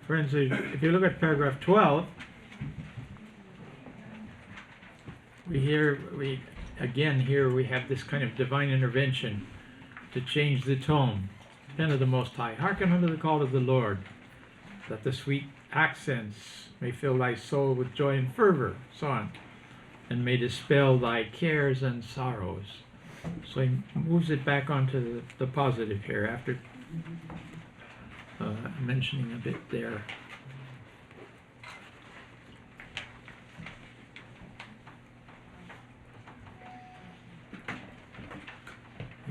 For instance, if you look at paragraph 12, here we have this kind of divine intervention to change the tone. Pen of the Most High, hearken unto the call of the Lord, that the sweet accents may fill thy soul with joy and fervor, so on, and may dispel thy cares and sorrows. So he moves it back onto the positive here after mentioning a bit there.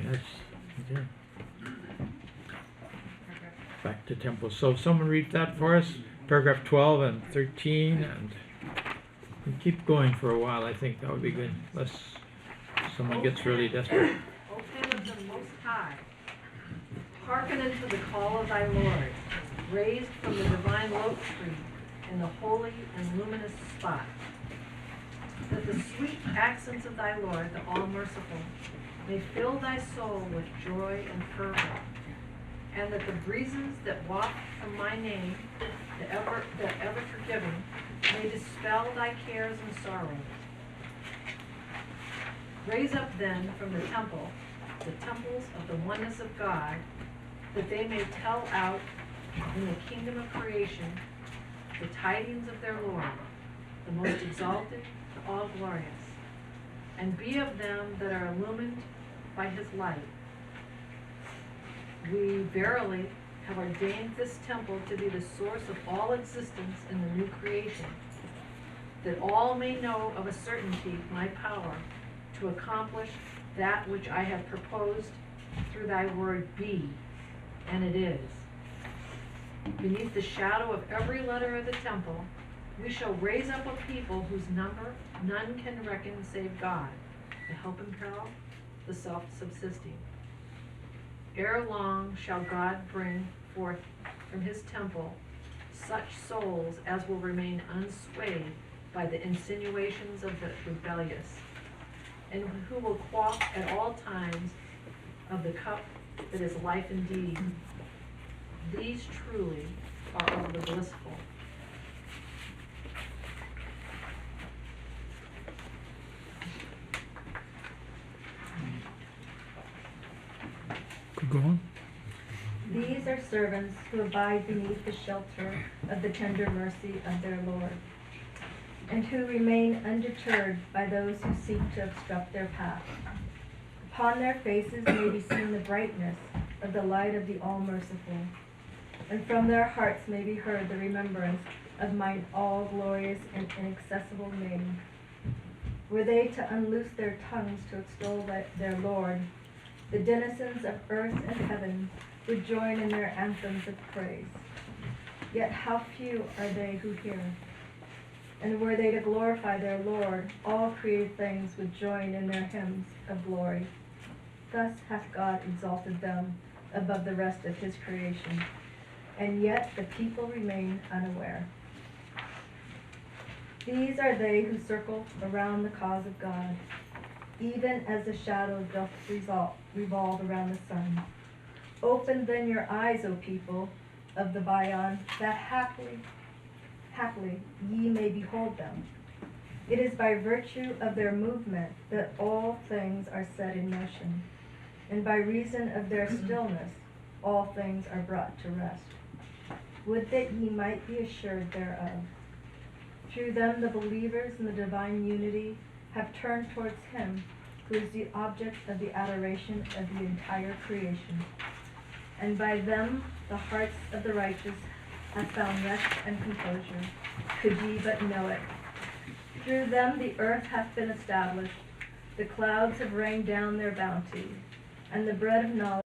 Yes, okay. Back to temple. So someone read that for us, paragraph 12 and 13, and we keep going for a while. I think that would be good, unless someone gets really desperate. O King of the Most High, hearken unto the call of thy Lord, raised from the divine oak tree in the holy and luminous spot, that the sweet accents of thy Lord, the All-Merciful, may fill thy soul with joy and fervor, and that the breezes that waft from my name, the ever forgiving, may dispel thy cares and sorrows. Raise up then from the temple, the temples of the oneness of God, that they may tell out in the kingdom of creation the tidings of their Lord, the most exalted, all glorious, and be of them that are illumined by his light. We verily have ordained this temple to be the source of all existence in the new creation, that all may know of a certainty my power to accomplish that which I have proposed through thy word be, and it is. Beneath the shadow of every letter of the temple, we shall raise up a people whose number none can reckon save God, to help impel the self-subsisting. Ere long shall God bring forth from his temple such souls as will remain unswayed by the insinuations of the rebellious, and who will quaff at all times of the cup that is life indeed. These truly are of the blissful. Go on. These are servants who abide beneath the shelter of the tender mercy of their Lord, and who remain undeterred by those who seek to obstruct their path. Upon their faces may be seen the brightness of the light of the All-Merciful, and from their hearts may be heard the remembrance of mine all-glorious and inaccessible name. Were they to unloose their tongues to extol their Lord, the denizens of earth and heaven would join in their anthems of praise. Yet how few are they who hear. And were they to glorify their Lord, all created things would join in their hymns of glory. Thus hath God exalted them above the rest of his creation, and yet the people remain unaware. These are they who circle around the cause of God, even as the shadow doth revolve around the sun. Open then your eyes, O people of the Bayan, that haply ye may behold them. It is by virtue of their movement that all things are set in motion, and by reason of their stillness all things are brought to rest. Would that ye might be assured thereof. Through them the believers in the divine unity have turned towards him who is the object of the adoration of the entire creation. And by them the hearts of the righteous have found rest and composure, could ye but know it. Through them the earth hath been established, the clouds have rained down their bounty, and the bread of knowledge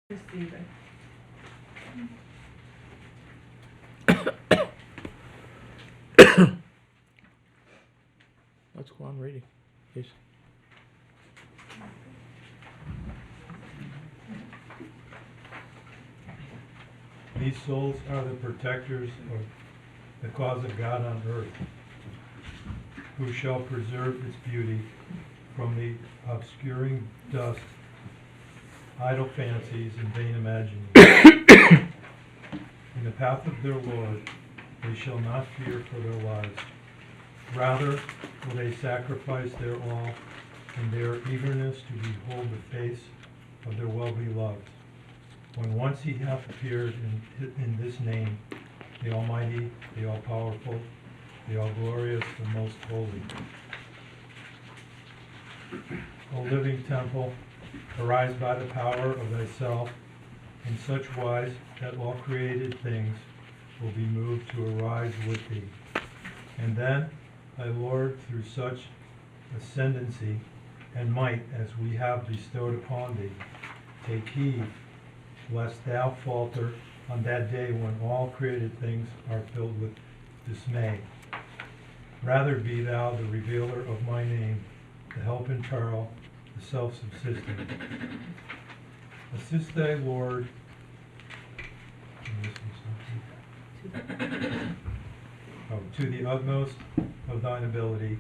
receiveth. Let's go on reading, please. These souls are the protectors of the cause of God on earth, who shall preserve its beauty from the obscuring dust idle fancies, and vain imaginings. In the path of their Lord, they shall not fear for their lives. Rather, will they sacrifice their all in their eagerness to behold the face of their well-beloved. When once he hath appeared in this name, the Almighty, the All-Powerful, the All-Glorious, the Most Holy. O living temple, arise by the power of thyself in such wise that all created things will be moved to arise with thee. And then, thy Lord, through such ascendancy and might as we have bestowed upon thee, take heed lest thou falter on that day when all created things are filled with dismay. Rather be thou the revealer of my name, the help in peril, the self-subsisting. Assist thy Lord to the utmost of thine ability,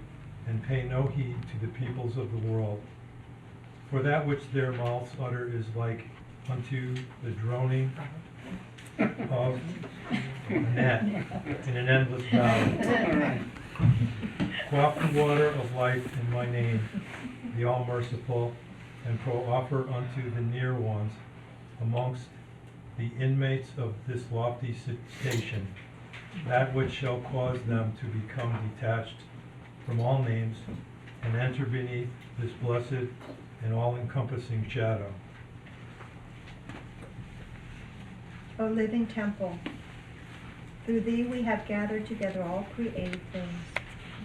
and pay no heed to the peoples of the world. For that which their mouths utter is like unto the droning of a net in an endless valley. Quaff the water of life in my name, the all-merciful, and offer unto the near ones amongst the inmates of this lofty station that which shall cause them to become detached from all names and enter beneath this blessed and all-encompassing shadow. O living temple, through thee we have gathered together all created things,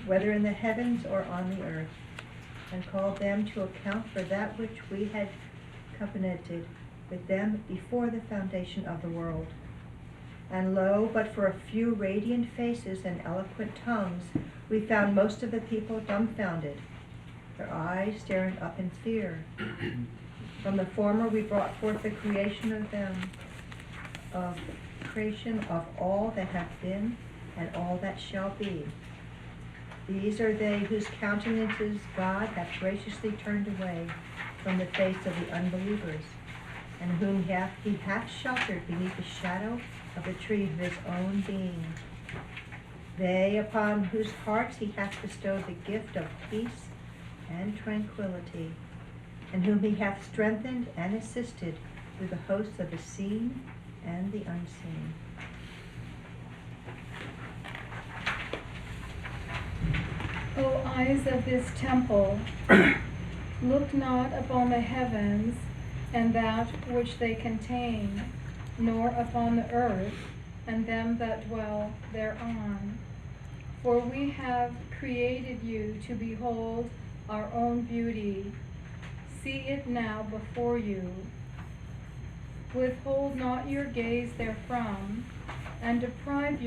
whether in the heavens or on the earth, and called them to account for that which we had covenanted with them before the foundation of the world. And lo, but for a few radiant faces and eloquent tongues, we found most of the people dumbfounded, their eyes staring up in fear. From the former we brought forth the creation of them, of creation of all that have been and all that shall be. These are they whose countenances God hath graciously turned away from the face of the unbelievers, and whom he hath sheltered beneath the shadow of the tree of his own being. They upon whose hearts he hath bestowed the gift of peace and tranquility, and whom he hath strengthened and assisted through the hosts of the seen and the unseen. O eyes of this temple, look not upon the heavens and that which they contain, nor upon the earth and them that dwell thereon. For we have created you to behold our own beauty. See it now before you. Withhold not your gaze therefrom, and deprive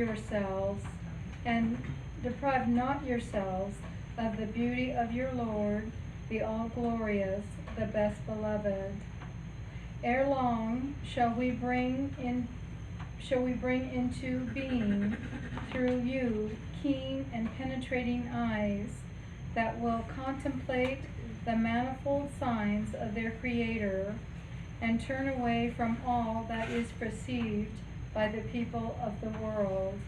not yourselves of the beauty of your Lord, the all-glorious, the best beloved. Ere long shall we bring into being through you keen and penetrating eyes that will contemplate the manifold signs of their Creator and turn away from all that is perceived by the people of the world.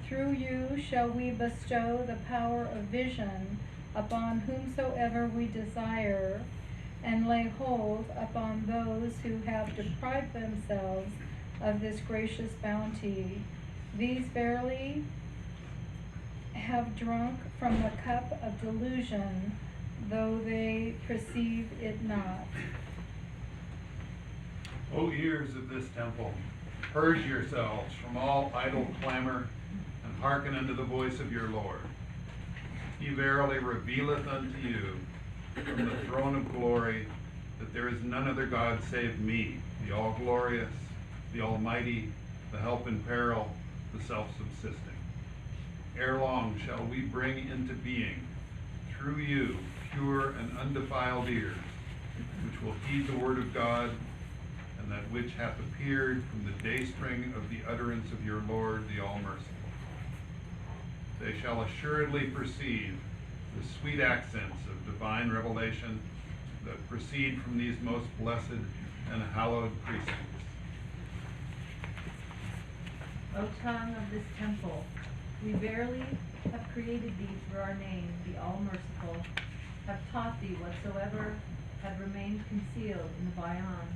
Through you shall we bestow the power of vision upon whomsoever we desire, and lay hold upon those who have deprived themselves of this gracious bounty. These verily have drunk from the cup of delusion, though they perceive it not. O ears of this temple, purge yourselves from all idle clamor, and hearken unto the voice of your Lord. He verily revealeth unto you from the throne of glory that there is none other God save me, the all-glorious, the almighty, the help in peril, the self-subsisting. Ere long shall we bring into being, through you, pure and undefiled ears, which will heed the word of God, and that which hath appeared from the dayspring of the utterance of your Lord, the all-merciful. They shall assuredly perceive the sweet accents of divine revelation, that proceed from these most blessed and hallowed precincts. O tongue of this temple, we verily have created thee through our name, the All-Merciful, have taught thee whatsoever had remained concealed in the Bayan,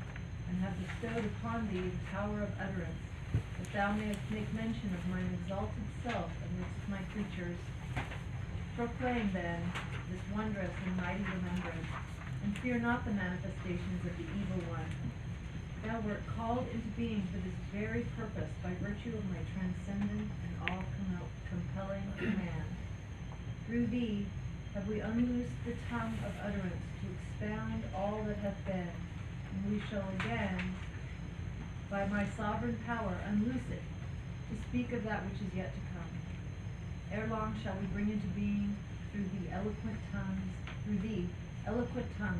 and have bestowed upon thee the power of utterance, that thou mayest make mention of mine exalted self amidst my creatures. Proclaim then this wondrous and mighty remembrance, and fear not the manifestations of the evil one. Thou wert called into being for this very purpose by virtue of my transcendent and all-compelling command. Through thee have we unloosed the tongue of utterance to expound all that hath been, and we shall again, by my sovereign power, unloose it, to speak of that which is yet to come. Ere long shall we bring into being through thee eloquent tongues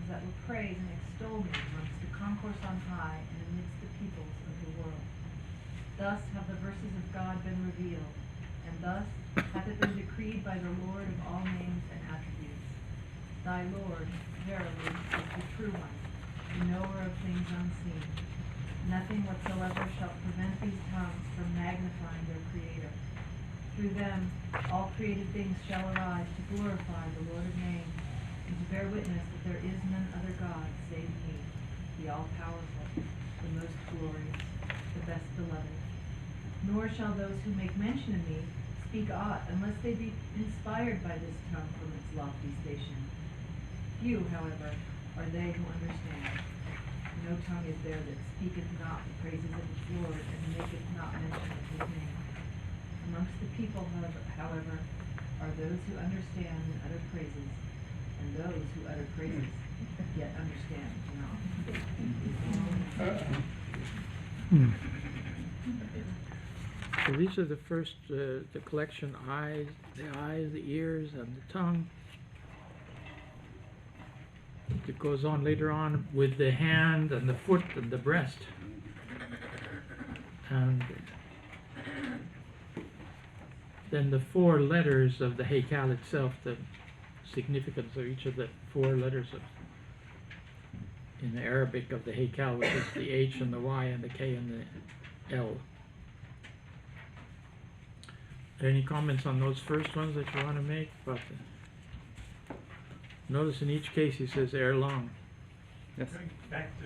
that will praise and extol me amongst the concourse on high and amidst the peoples of the world. Thus have the verses of God been revealed, and thus hath it been decreed by the Lord of all names and attributes. Thy Lord, verily, is the true one, the knower of things unseen. Nothing whatsoever shall prevent these tongues from magnifying their Creator. Through them, all created things shall arise to glorify the Lord of names, and to bear witness that there is none other God save me, the all-powerful, the most glorious, the best beloved. Nor shall those who make mention of me speak aught unless they be inspired by this tongue from its lofty station. Few, however, are they who understand. No tongue is there that speaketh not the praises of its Lord, and maketh not mention of his name. Amongst the people, however, are those who understand and utter praises, and those who utter praises, yet understand not. So these are the first, the collection: eyes, the ears, and the tongue. It goes on later on with the hand and the foot and the breast. And then the 4 letters of the Haykal itself, the significance of each of the 4 letters in the Arabic of the Haykal, which is the H and the Y and the K and the L. Any comments on those first ones that you want to make? But notice in each case he says ere long. Yes. Going back to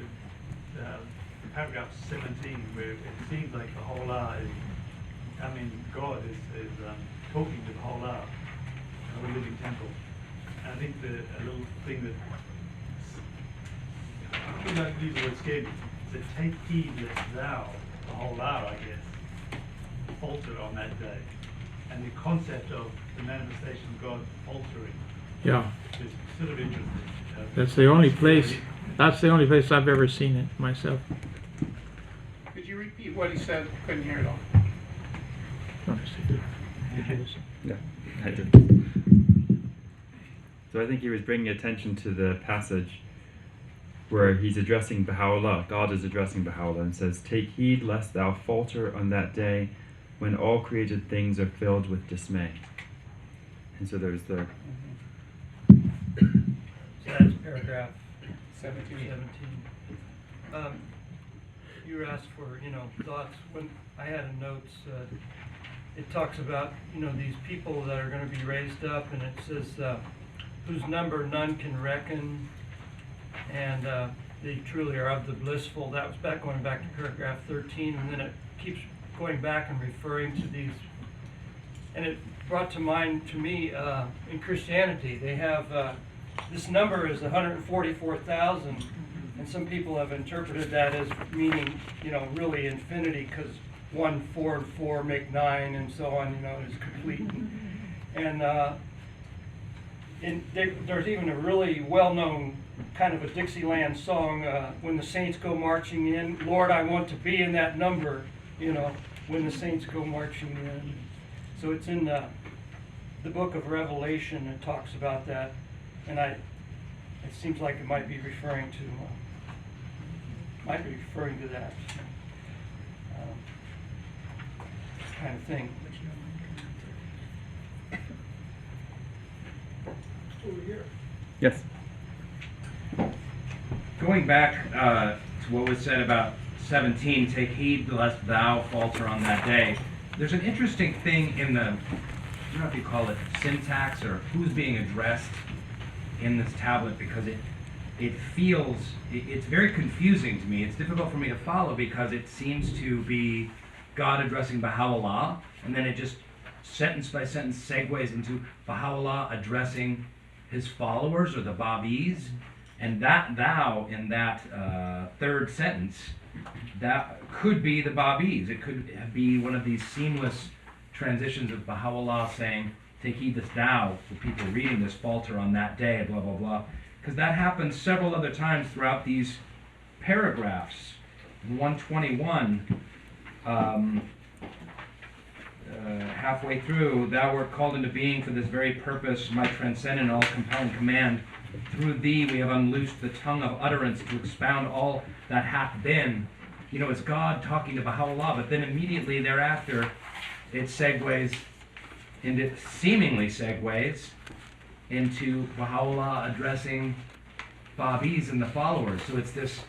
paragraph 17, where it seems like the whole is, God is talking to the whole of a living temple. And I think a little thing that, we don't use the word scared me, is that take heed lest thou, the whole I guess, falter on that day. And the concept of the manifestation of God faltering Yeah, is sort of interesting. that's the only place. That's the only place I've ever seen it myself. Could you repeat what he said? Couldn't hear it all. Honestly, did you listen? Yeah, I did. So I think he was bringing attention to the passage where he's addressing Baha'u'llah. God is addressing Baha'u'llah and says, "Take heed lest thou falter on that day when all created things are filled with dismay." And so there's the... So that's paragraph 17. 17. You were asked for, thoughts. When I had a notes, it talks about, these people that are going to be raised up, and it says, whose number none can reckon, and they truly are of the blissful. That was going back to paragraph 13, and then it keeps going back and referring to these. And it brought to mind to me, in Christianity, they have, this number is 144,000, and some people have interpreted that as meaning, really infinity, because 1, 4, and 4 make 9, and so on, is complete. And there's even a really well-known kind of a Dixieland song, when the saints go marching in, Lord, I want to be in that number, when the saints go marching in. So it's in the book of Revelation. It talks about that, and it seems like it might be referring to that kind of thing. Over here. Yes. going back to what was said about 17, take heed lest thou falter on that day. There's an interesting thing in the, I don't know if you call it syntax or who's being addressed in this tablet, because it feels, it's very confusing to me. It's difficult for me to follow because it seems to be God addressing Baha'u'llah, and then it just sentence by sentence segues into Baha'u'llah addressing his followers or the Babis, and that thou in that third sentence, that could be the Babis. It could be one of these seamless transitions of Baha'u'llah saying, take heed lest thou, the people reading this, falter on that day, blah, blah, blah. Because that happens several other times throughout these paragraphs. In 121, halfway through, thou wert called into being for this very purpose, my transcendent, all compelling command. Through thee we have unloosed the tongue of utterance to expound all that hath been. You know, it's God talking to Baha'u'llah, but then immediately thereafter, it segues, and it seemingly segues into Baha'u'llah addressing Babis and the followers. So it's this,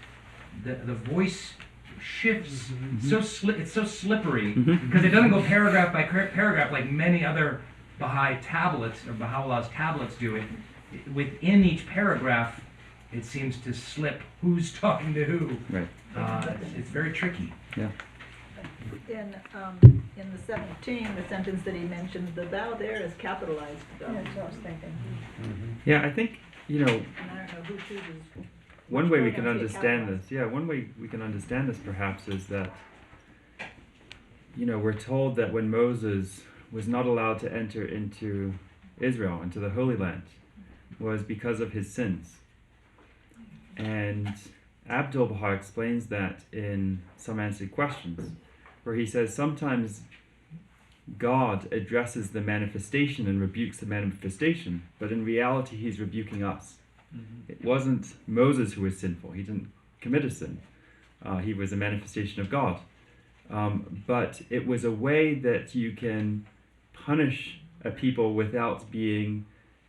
the voice shifts, it's so slippery, because it doesn't go paragraph by paragraph like many other Baha'i tablets, or Baha'u'llah's tablets do it. Within each paragraph, it seems to slip who's talking to who. Right. It's very tricky. Yeah. In the 17, the sentence that he mentioned, the thou there is capitalized though. Yeah, that's what I was thinking. Yeah, I think, you know, And I don't know who chooses. one way we Which can one I see understand capitalized? this, yeah, one way we can understand this perhaps is that, you know, we're told that when Moses was not allowed to enter into Israel, into the Holy Land, was because of his sins. And Abdu'l-Baha explains that in Some Answered Questions, where he says sometimes God addresses the manifestation and rebukes the manifestation, but in reality he's rebuking us. It wasn't Moses who was sinful. He didn't commit a sin. He was a manifestation of God. But it was a way that you can punish a people without being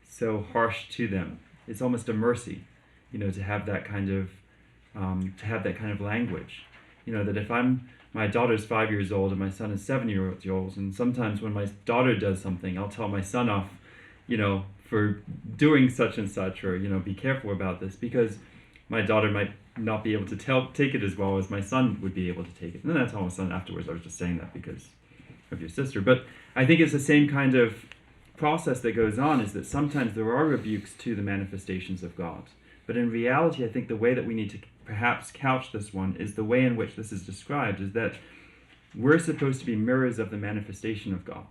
so harsh to them. It's almost a mercy, you know, to have that kind of language. You know, that if my daughter's 5 years old and my son is 7 years old, and sometimes when my daughter does something, I'll tell my son off, you know, for doing such and such, or, you know, be careful about this, because my daughter might not be able to take it as well as my son would be able to take it. And then I tell my son afterwards, I was just saying that because of your sister. But I think it's the same kind of process that goes on, is that sometimes there are rebukes to the manifestations of God. But in reality, I think the way that we need to perhaps couch this one is the way in which this is described, is that we're supposed to be mirrors of the manifestation of God.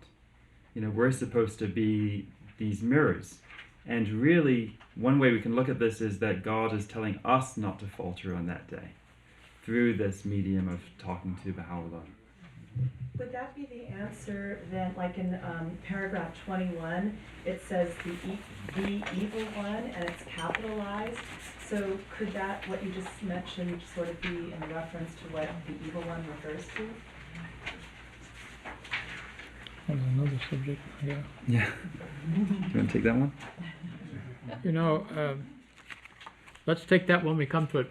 You know, we're supposed to be these mirrors. And really, one way we can look at this is that God is telling us not to falter on that day through this medium of talking to Baha'u'llah. Would that be the answer then, like in paragraph 21, it says the evil one, and it's capitalized? So could that, what you just mentioned, sort of be in reference to what the evil one refers to? That's another subject, yeah. Yeah. Do you want to take that one? You know, let's take that when we come to it.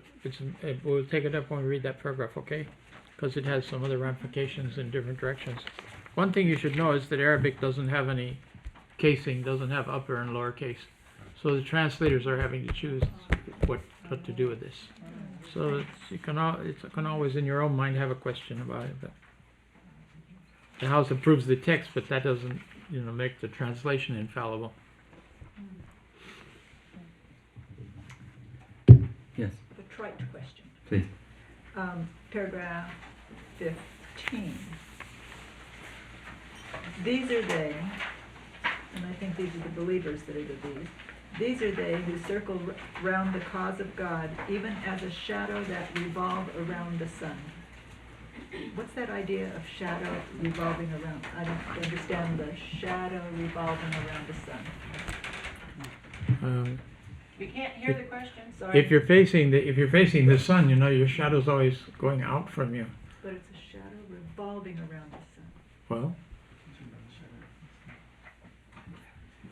We'll take it up when we read that paragraph, okay? Because it has some other ramifications in different directions. One thing you should know is that Arabic doesn't have any casing, doesn't have upper and lower case. So the translators are having to choose what to do with this. So it can always in your own mind have a question about it. But the house approves the text, but that doesn't, you know, make the translation infallible. Yes, A trite question. please. Paragraph 15. These are they, and I think these are the believers that are the these. These are they who circle round the cause of God, even as a shadow that revolve around the sun. What's that idea of shadow revolving around? I don't understand the shadow revolving around the sun. You can't hear the question? Sorry. If you're facing the sun, you know your shadow's always going out from you. But it's a shadow revolving around the sun. Well,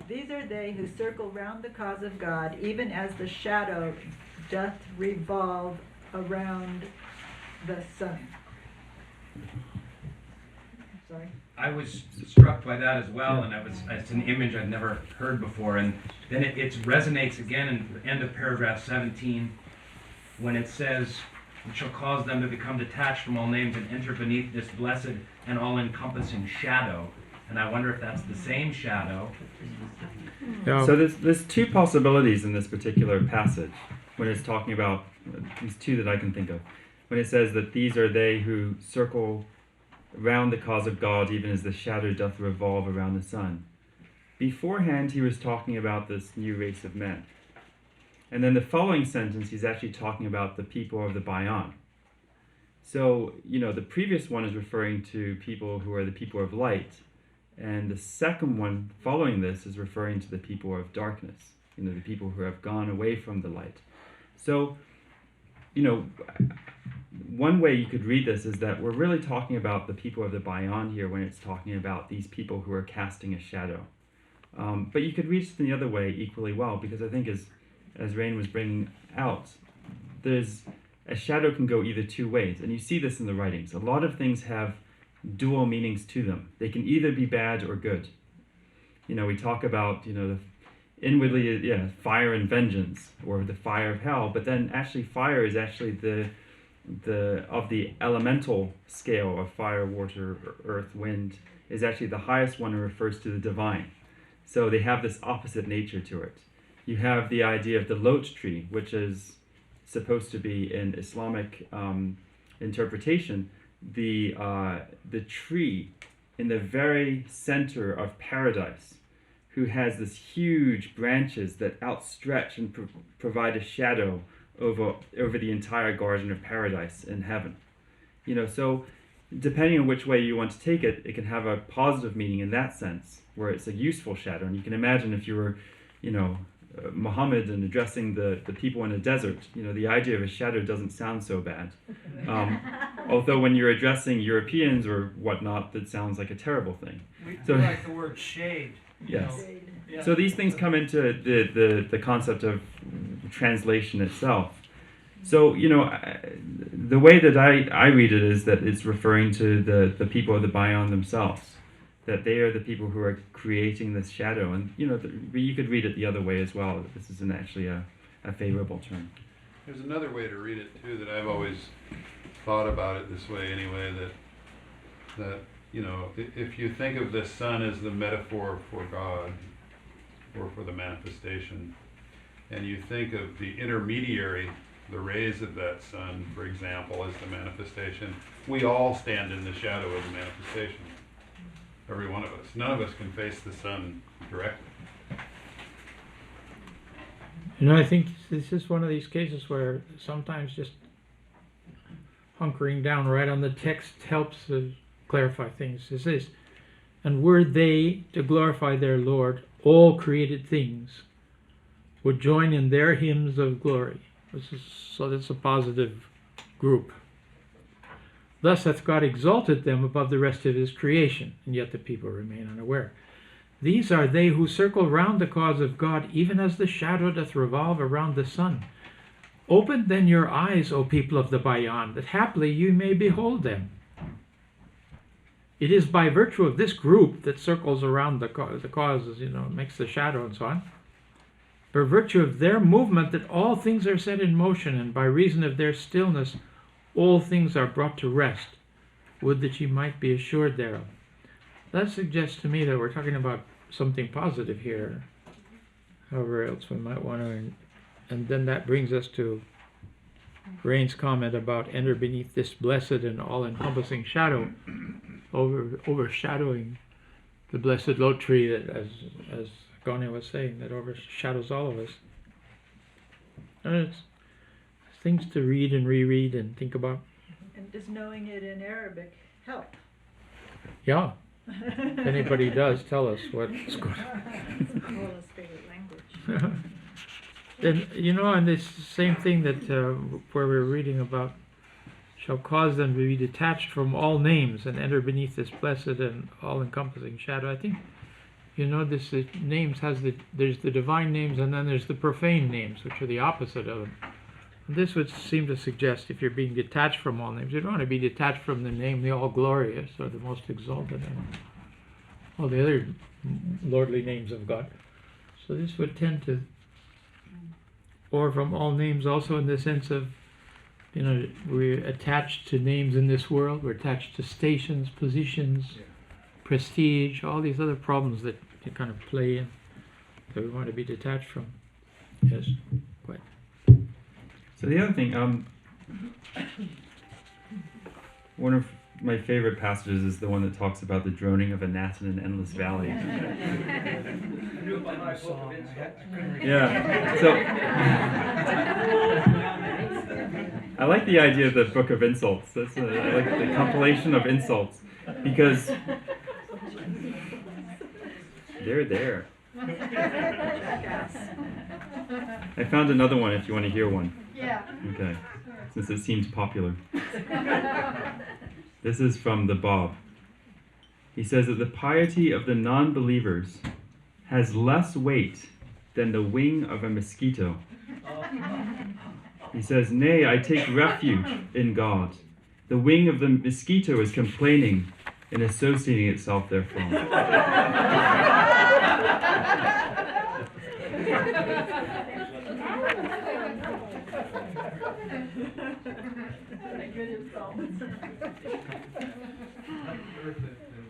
These are they who circle round the cause of God, even as the shadow doth revolve around the sun. Sorry. I was struck by that as well, and it's an image I've never heard before. And then it resonates again in the end of paragraph 17, when it says, "It shall cause them to become detached from all names and enter beneath this blessed and all-encompassing shadow." And I wonder if that's the same shadow. Yeah. So there's two possibilities in this particular passage when it's talking about these two that I can think of. When it says that these are they who circle round the cause of God, even as the shadow doth revolve around the sun. Beforehand, he was talking about this new race of men. And then the following sentence, he's actually talking about the people of the Bayan. So, the previous one is referring to people who are the people of light. And the second one following this is referring to the people of darkness, the people who have gone away from the light. So, one way you could read this is that we're really talking about the people of the Bayan here when it's talking about these people who are casting a shadow. But you could read it the other way equally well, because I think as Rain was bringing out, there's a shadow can go either two ways, and you see this in the writings. A lot of things have dual meanings to them. They can either be bad or good. We talk about, the inwardly, fire and vengeance, or the fire of hell, but then actually fire is actually the of the elemental scale of fire, water, earth, wind, is actually the highest one and refers to the divine. So they have this opposite nature to it. You have the idea of the lot tree, which is supposed to be in Islamic interpretation, the tree in the very center of paradise, who has this huge branches that outstretch and provide a shadow over the entire garden of paradise in heaven. So depending on which way you want to take it, it can have a positive meaning in that sense, where it's a useful shadow. And you can imagine if you were, Muhammad and addressing the people in a desert, the idea of a shadow doesn't sound so bad. Although when you're addressing Europeans or whatnot, that sounds like a terrible thing. We So- like the word shade. Yes. Yeah. So these things come into the concept of translation itself. So, the way that I read it is that it's referring to the people of the Bayan themselves, that they are the people who are creating this shadow. And, you could read it the other way as well, that this isn't actually a favorable term. There's another way to read it too that I've always thought about it this way anyway, that if you think of the sun as the metaphor for God or for the manifestation, and you think of the intermediary, the rays of that sun, for example, as the manifestation, we all stand in the shadow of the manifestation. Every one of us. None of us can face the sun directly. I think this is one of these cases where sometimes just hunkering down right on the text helps to clarify things. It says, "And were they to glorify their Lord, all created things would join in their hymns of glory." So that's a positive group. "Thus hath God exalted them above the rest of his creation, and yet the people remain unaware. These are they who circle round the cause of God, even as the shadow doth revolve around the sun. Open then your eyes, O people of the Bayan, that haply you may behold them." It is by virtue of this group that circles around the causes, makes the shadow and so on, by virtue of their movement that all things are set in motion, and by reason of their stillness all things are brought to rest. Would that ye might be assured thereof. That suggests to me that we're talking about something positive here. However else we might want to, and then that brings us to Rain's comment about enter beneath this blessed and all-encompassing shadow, overshadowing the blessed lot tree that, as Ghaneh was saying, that overshadows all of us. And it's things to read and reread and think about. And does knowing it in Arabic help? Yeah. If anybody does, tell us what's going on. It's Paula's favorite language. And and this same thing that where we're reading about shall cause them to be detached from all names and enter beneath this blessed and all-encompassing shadow. I think this names has there's the divine names and then there's the profane names, which are the opposite of them. This would seem to suggest if you're being detached from all names, you don't want to be detached from the name, the all-glorious, or the most exalted, and all the other lordly names of God. So this would tend to, or from all names also in the sense of, we're attached to names in this world, we're attached to stations, positions, prestige, all these other problems that you kind of play in, that we want to be detached from. Yes, quite. So the other thing, one of my favorite passages is the one that talks about the droning of a gnat in an endless valley. Yeah. So I like the idea of the book of insults. I like the compilation of insults, because they're there. I found another one if you want to hear one. Yeah. Okay, since it seems popular. This is from the Bab. He says that the piety of the non-believers has less weight than the wing of a mosquito. He says, "Nay, I take refuge in God. The wing of the mosquito is complaining and associating itself therefrom."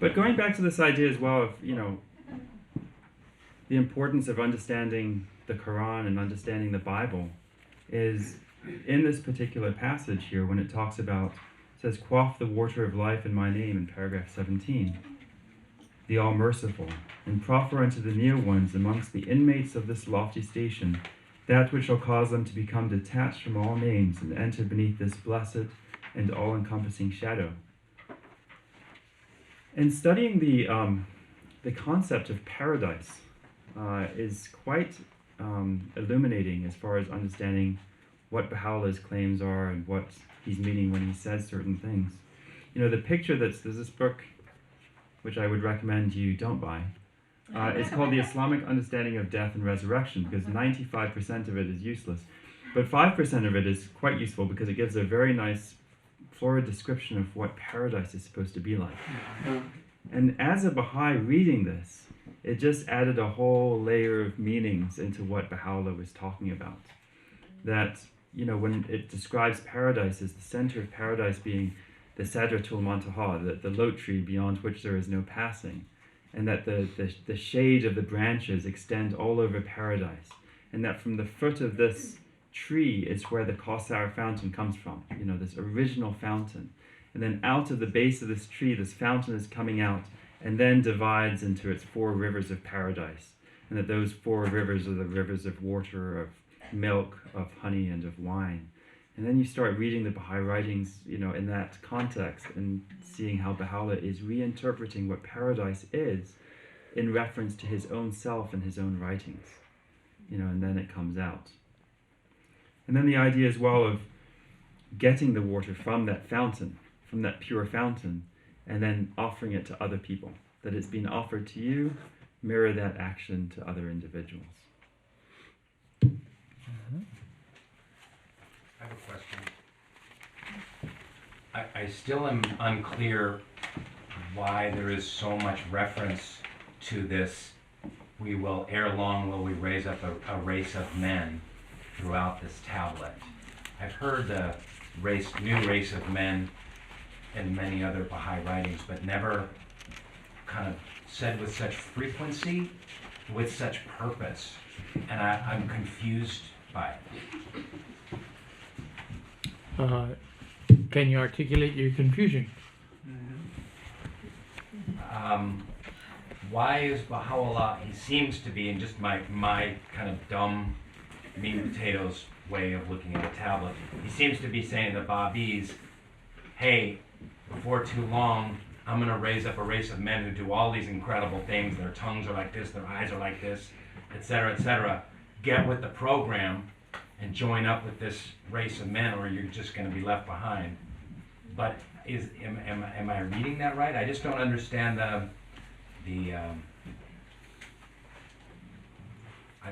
But going back to this idea as well of, the importance of understanding the Quran and understanding the Bible is in this particular passage here when it talks about, it says, "Quaff the water of life in my name," in paragraph 17. "The all-merciful, and proffer unto the near ones amongst the inmates of this lofty station that which shall cause them to become detached from all names and enter beneath this blessed and all-encompassing shadow." And studying the concept of paradise is quite illuminating as far as understanding what Baha'u'llah's claims are and what he's meaning when he says certain things. The picture there's this book, which I would recommend you don't buy. It's called The Islamic Understanding of Death and Resurrection, because 95% of it is useless. But 5% of it is quite useful because it gives a very nice florid description of what paradise is supposed to be like. And as a Baha'i reading this, it just added a whole layer of meanings into what Baha'u'llah was talking about. That, when it describes paradise as the center of paradise being the Sadratul Muntaha, the lote tree beyond which there is no passing, and that the shade of the branches extend all over paradise, and that from the foot of this tree is where the Kawthar fountain comes from, this original fountain. And then out of the base of this tree, this fountain is coming out and then divides into its 4 rivers of paradise. And that those 4 rivers are the rivers of water, of milk, of honey, and of wine. And then you start reading the Baha'i writings, in that context and seeing how Baha'u'llah is reinterpreting what paradise is in reference to his own self and his own writings. And then it comes out. And then the idea as well of getting the water from that fountain, from that pure fountain, and then offering it to other people. That it's been offered to you, mirror that action to other individuals. I have a question. I still am unclear why there is so much reference to this, ere long will we raise up a race of men throughout this tablet. I've heard the new race of men in many other Baha'i writings, but never kind of said with such frequency, with such purpose. And I'm confused by it. Can you articulate your confusion? Why is Baha'u'llah, he seems to be, in just my kind of dumb meat and potatoes way of looking at a tablet, he seems to be saying to the Babis, hey, before too long, I'm going to raise up a race of men who do all these incredible things. Their tongues are like this, their eyes are like this, etc., etc. Get with the program and join up with this race of men, or you're just going to be left behind. But am I reading that right? I just don't understand I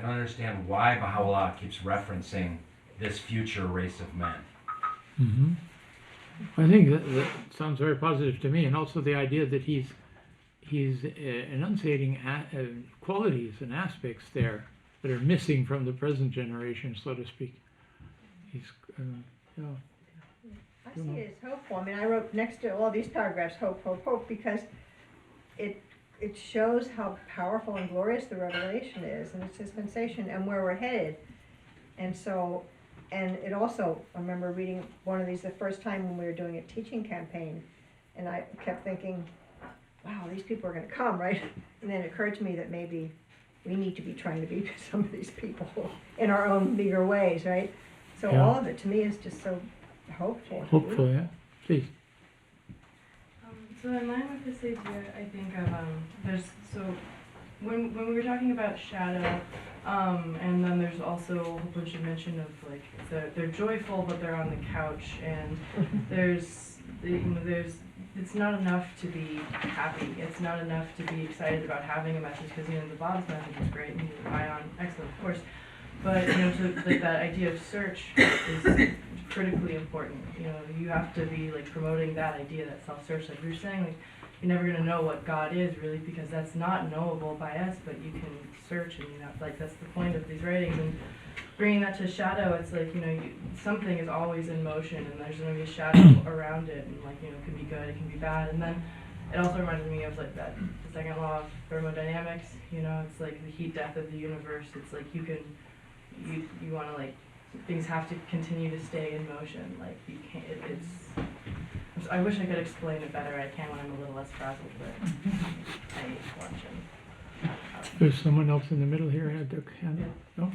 don't understand why Baha'u'llah keeps referencing this future race of men. Mm-hmm. I think that sounds very positive to me, and also the idea that he's enunciating qualities and aspects there that are missing from the present generation, so to speak. He's, yeah. I see it as hopeful. I mean, I wrote next to all these paragraphs, hope, hope, hope, because it shows how powerful and glorious the revelation is, and its dispensation, and where we're headed. And so, and it also, I remember reading one of these the first time when we were doing a teaching campaign, and I kept thinking, wow, these people are going to come, right? And then it occurred to me that maybe we need to be trying to be some of these people in our own bigger ways, right? So Yeah. all of it to me is just so hopeful. Hopeful, yeah. Please. So in line with this idea, I think of there's so when we were talking about shadow, and then there's also a whole bunch of mention of like they're joyful but they're on the couch, and there's it's not enough to be happy. It's not enough to be excited about having a message, because the Bob's message is great and the Ion excellent, of course. But to, like, that idea of search is critically important. You have to be like promoting that idea, that self-search, like we were saying. Like, you're never gonna know what God is really, because that's not knowable by us. But you can search, and like that's the point of these writings. And bringing that to shadow, it's like something is always in motion, and there's gonna be a shadow around it, and it can be good, it can be bad. And then it also reminded me of like the second law of thermodynamics. It's like the heat death of the universe. It's like you want to things have to continue to stay in motion. Like you can't. I wish I could explain it better. I can when I'm a little less frazzled, but I need to watch it. There's someone else in the middle here had their hand up. No?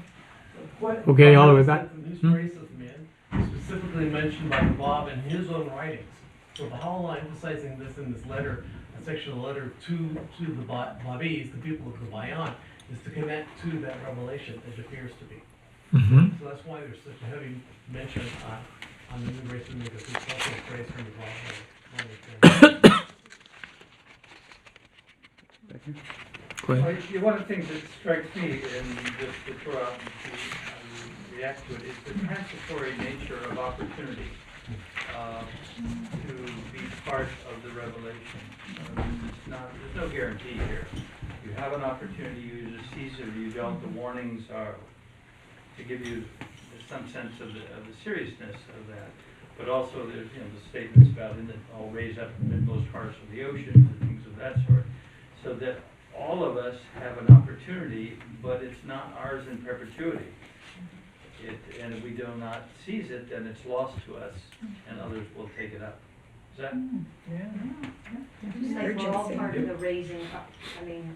What Okay, all the way back. This race of men is specifically mentioned by Bob in his own writings. So Baha'u'llah emphasizing this in this letter, a section of the letter to the Babis, the people of the Bayan, is to connect to that revelation as it appears to be. Mm-hmm. So that's why there's such a heavy mention on the new race of men, because it's also a phrase from the Baha'u'llah. Go ahead. Well, one of the things that strikes me in this the Torah to react to it is the transitory nature of opportunity to be part of the revelation. There's no guarantee here. You have an opportunity, you either seize it or you don't. The warnings are to give you some sense of the seriousness of that. But also there's the statements about in that I'll raise up the midmost hearts of the ocean and things of that sort. So that all of us have an opportunity, but it's not ours in perpetuity. And if we do not seize it, then it's lost to us, and others will take it up. Is that? It's like we're all part of the raising up. I mean,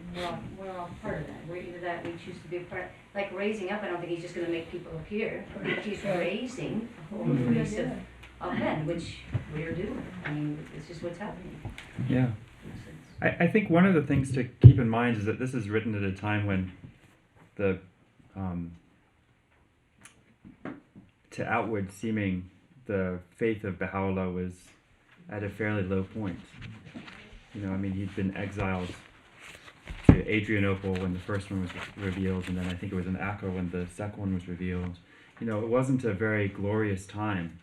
we're all part of that. We're either that we choose to be a part. Like raising up, I don't think he's just going to make people appear. He's raising a whole new race of men, which we're doing. I mean, it's just what's happening. Yeah. I think one of the things to keep in mind is that this is written at a time when the to outward seeming the faith of Baha'u'llah was at a fairly low point. He'd been exiled to Adrianople when the first one was revealed, and then I think it was in Akká when the second one was revealed. It wasn't a very glorious time.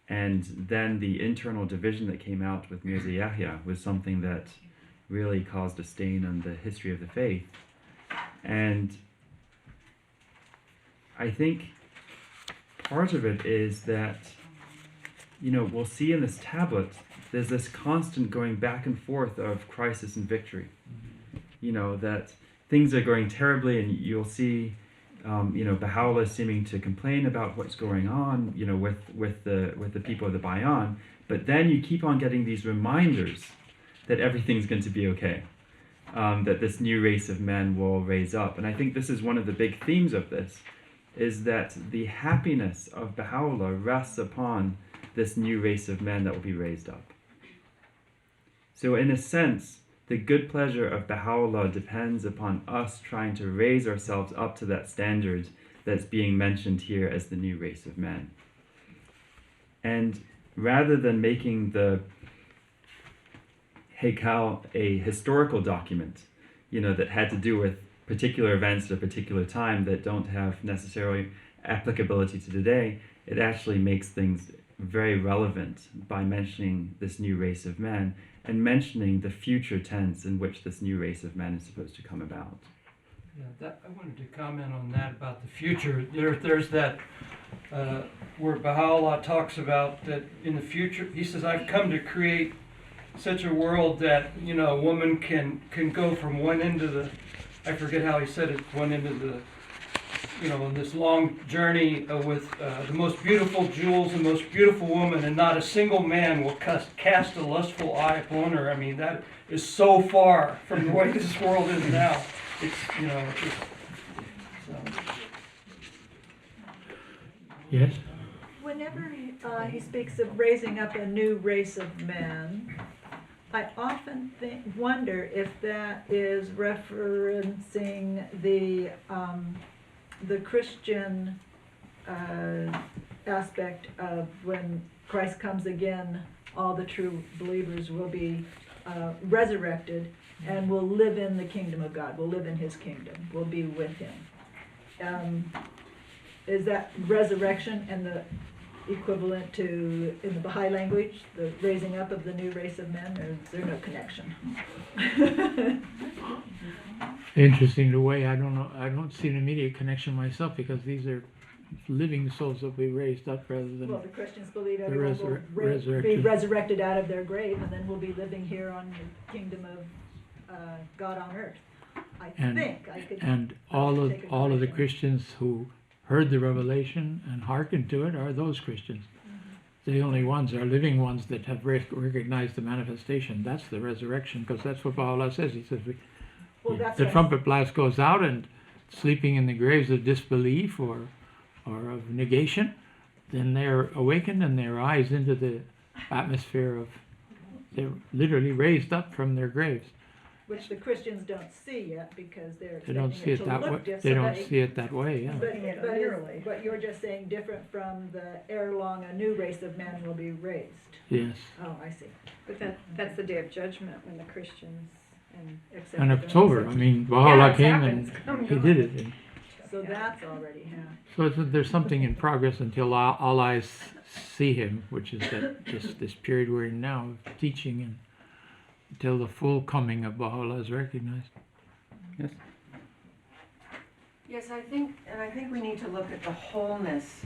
And then the internal division that came out with Mirza Yahya was something that really caused a stain on the history of the faith. And I think part of it is that, we'll see in this tablet, there's this constant going back and forth of crisis and victory. That things are going terribly, and you'll see Baha'u'llah seeming to complain about what's going on, with the people of the Bayan, but then you keep on getting these reminders that everything's going to be okay, that this new race of men will raise up. And I think this is one of the big themes of this, is that the happiness of Baha'u'llah rests upon this new race of men that will be raised up. So in a sense, the good pleasure of Baha'u'llah depends upon us trying to raise ourselves up to that standard that's being mentioned here as the new race of men. And rather than making the Haykal a historical document, that had to do with particular events at a particular time that don't have necessarily applicability to today, it actually makes things very relevant by mentioning this new race of men and mentioning the future tense in which this new race of men is supposed to come about. Yeah, I wanted to comment on that about the future. There's that where Baha'u'llah talks about that in the future. He says, "I've come to create such a world that a woman can go from one end of the, I forget how he said it, one end of the, on this long journey with the most beautiful jewels and most beautiful woman, and not a single man will cast a lustful eye upon her." I mean, that is so far from the way this world is now. It's Yes? Whenever he speaks of raising up a new race of men, I often wonder if that is referencing the Christian aspect of when Christ comes again, all the true believers will be resurrected and will live in the kingdom of God, will live in his kingdom, will be with him. Is that resurrection and the equivalent to, in the Baha'i language, the raising up of the new race of men, or is there no connection? Interesting the way, I don't know, I don't see an immediate connection myself, because these are living souls that will be raised up rather than... Well, the Christians believe the everyone will be resurrection. resurrected out of their grave, and then we'll be living here on the kingdom of God on earth. I think I could... And all of take a the connection. Christians who heard the revelation and hearkened to it are those Christians. The only ones are living ones that have recognized the manifestation. That's the resurrection, because that's what Baha'u'llah says. He says, the trumpet blast goes out, and sleeping in the graves of disbelief or of negation, then they're awakened and they rise into the atmosphere of, they're literally raised up from their graves. Which the Christians don't see yet, because they're They don't see expecting it that way. look different. They don't see it that way. Yeah. But you're just saying different from the ere long a new race of men will be raised. Yes. Oh, I see. But that's the day of judgment when the Christians accept. And it's over. I mean, Baha'u'llah it's came happened. and he did it. And So that's already happened. so there's something in progress until all eyes see him, which is that this period we're in now of teaching, and until the full coming of Baha'u'llah is recognized. Yes. Yes, I think we need to look at the wholeness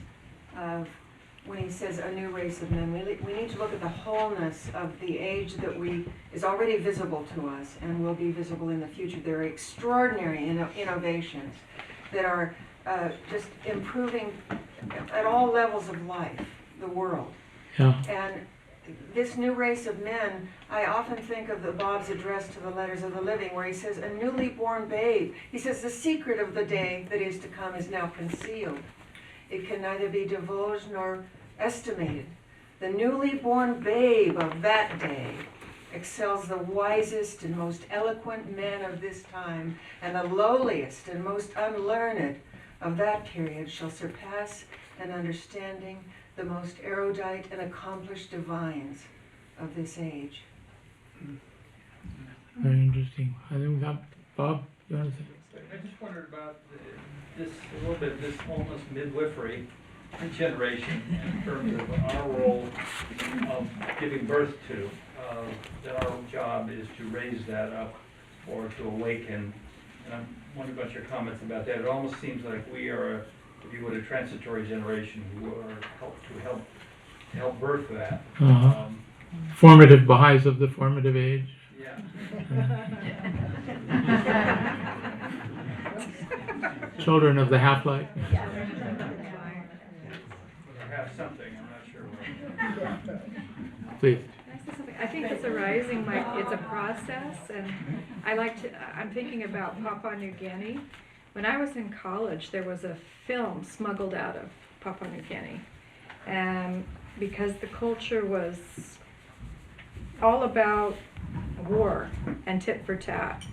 of, when he says a new race of men, we need to look at the wholeness of the age that is already visible to us and will be visible in the future. There are extraordinary innovations that are just improving at all levels of life, the world. Yeah. And this new race of men, I often think of the Bob's address to the Letters of the Living, where he says, a newly born babe. He says, the secret of the day that is to come is now concealed. It can neither be divulged nor estimated. The newly born babe of that day excels the wisest and most eloquent men of this time, and the lowliest and most unlearned of that period shall surpass in understanding the most erudite and accomplished divines of this age. Very interesting. I think we got Bob. You want to say? I just wondered about this a little bit, this almost midwifery generation in terms of our role of giving birth to. That our job is to raise that up or to awaken. And I'm wondering about your comments about that. It almost seems like we are, if you would, a transitory generation who are help birth that. Formative Baha'is of the formative age. Yeah. Children of the half-life. Perhaps something, I'm not sure what. Please. I think it's arising, it's a process, and I'm thinking about Papua New Guinea. When I was in college, there was a film smuggled out of Papua New Guinea, and because the culture was all about war and tit for tat,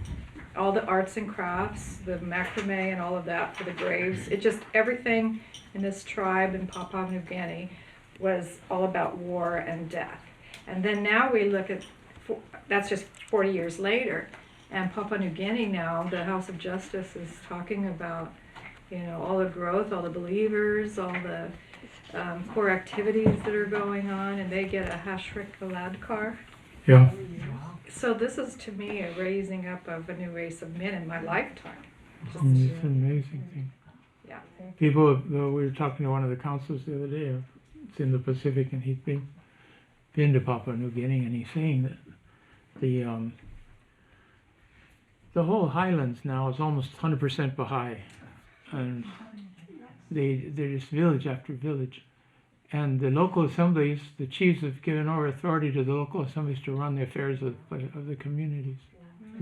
all the arts and crafts, the macrame and all of that for the graves, everything in this tribe in Papua New Guinea was all about war and death. And then now we look at, that's just 40 years later, and Papua New Guinea now, the House of Justice is talking about all the growth, all the believers, all the core activities that are going on, and they get a hashrik car. Yeah. So this is, to me, a raising up of a new race of men in my lifetime. It's an amazing thing. Yeah. People, we were talking to one of the councils the other day. It's in the Pacific, and he's been to Papua New Guinea, and he's saying that the whole highlands now is almost 100% Baha'i, and there's village after village, and the local assemblies, the chiefs have given over authority to the local assemblies to run the affairs of the communities,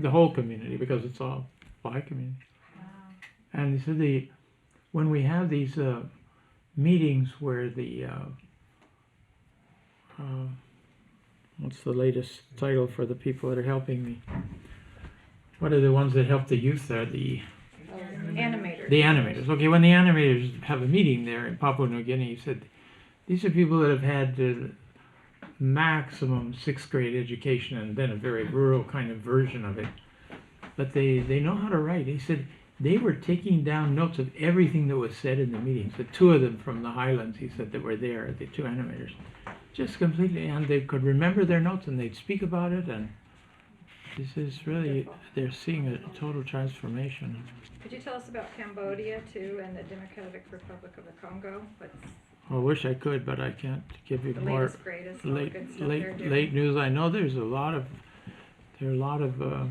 the whole community, because it's all Baha'i community. And so when we have these meetings where what's the latest title for the people that are helping me? What are the ones that help the youth there? The Animators. The animators. Okay, when the animators have a meeting there in Papua New Guinea, he said, these are people that have had maximum 6th grade education and then a very rural kind of version of it. But they know how to write. He said they were taking down notes of everything that was said in the meetings. The 2 of them from the highlands, he said, that were there, the 2 animators. Just completely, and they could remember their notes and they'd speak about it, and this is really, they're seeing a total transformation. Could you tell us about Cambodia, too, and the Democratic Republic of the Congo? I wish I could, but I can't give you The more latest, greatest, all the good stuff they're doing. late news. I know there are a lot of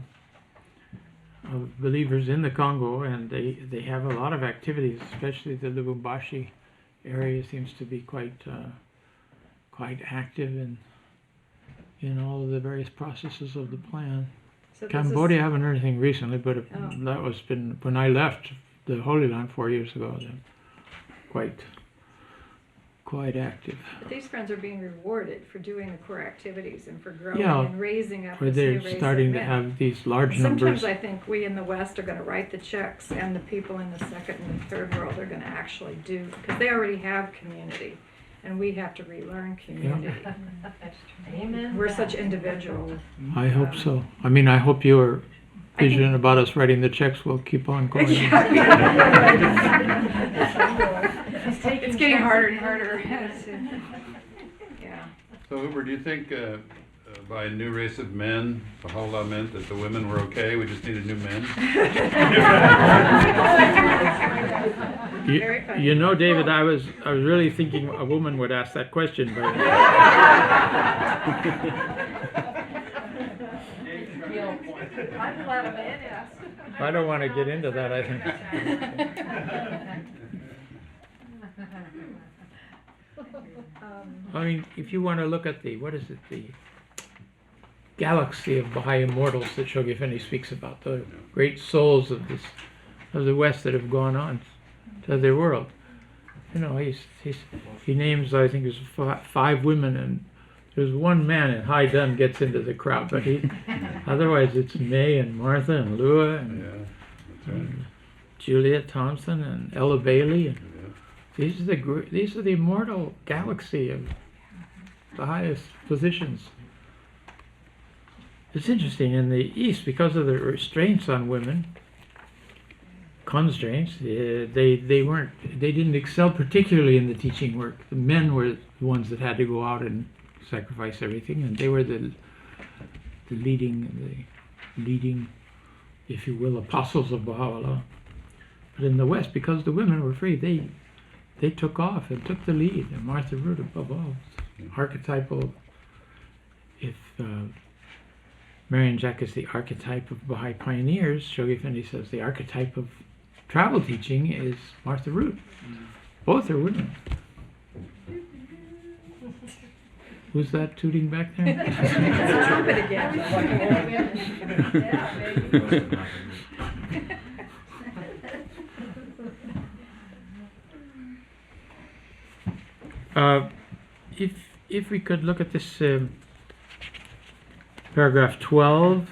believers in the Congo, and they have a lot of activities, especially the Lubumbashi area seems to be quite active in all of the various processes of the plan. So this Cambodia, is- I haven't heard anything recently, but that was when I left the Holy Land 4 years ago. They're quite active. But these friends are being rewarded for doing the core activities and for growing Yeah, and raising up where this new they're race starting of to men. have these large Sometimes numbers. I think we in the West are going to write the checks, and the people in the second and the third world are going to actually do, because they already have community, and we have to relearn community. Amen. We're such individuals. I hope so. I mean, I hope your vision about us writing the checks will keep on going. It's getting harder and harder. Yeah. So Uber, do you think by a new race of men, Baha'u'llah meant that the women were okay, we just needed new men? Very funny. You know, David, I was really thinking a woman would ask that question, but I'm glad a man asked. I don't want to get into that, I think. I mean, if you want to look at the galaxy of Baha'i immortals that Shoghi Effendi speaks about, the great souls of the West that have gone on to their world. You know, he names, I think, there's 5 women, and there's 1 man, and Hai Dun gets into the crowd, but otherwise it's May and Martha and Lua and Juliet Thompson and Ella Bailey. And these are the immortal galaxy of the highest positions. It's interesting in the East, because of the restraints on women, constraints, they didn't excel particularly in the teaching work. The men were the ones that had to go out and sacrifice everything, and they were the leading, if you will, apostles of Baha'u'llah. But in the West, because the women were free, they took off and took the lead, and Martha Root above all. Archetypal, if Marian Jack is the archetype of Baha'i pioneers, Shoghi Effendi says the archetype of travel teaching is Martha Root. Both are women. Who's that tooting back there? It's a trumpet again. If we could look at this paragraph 12,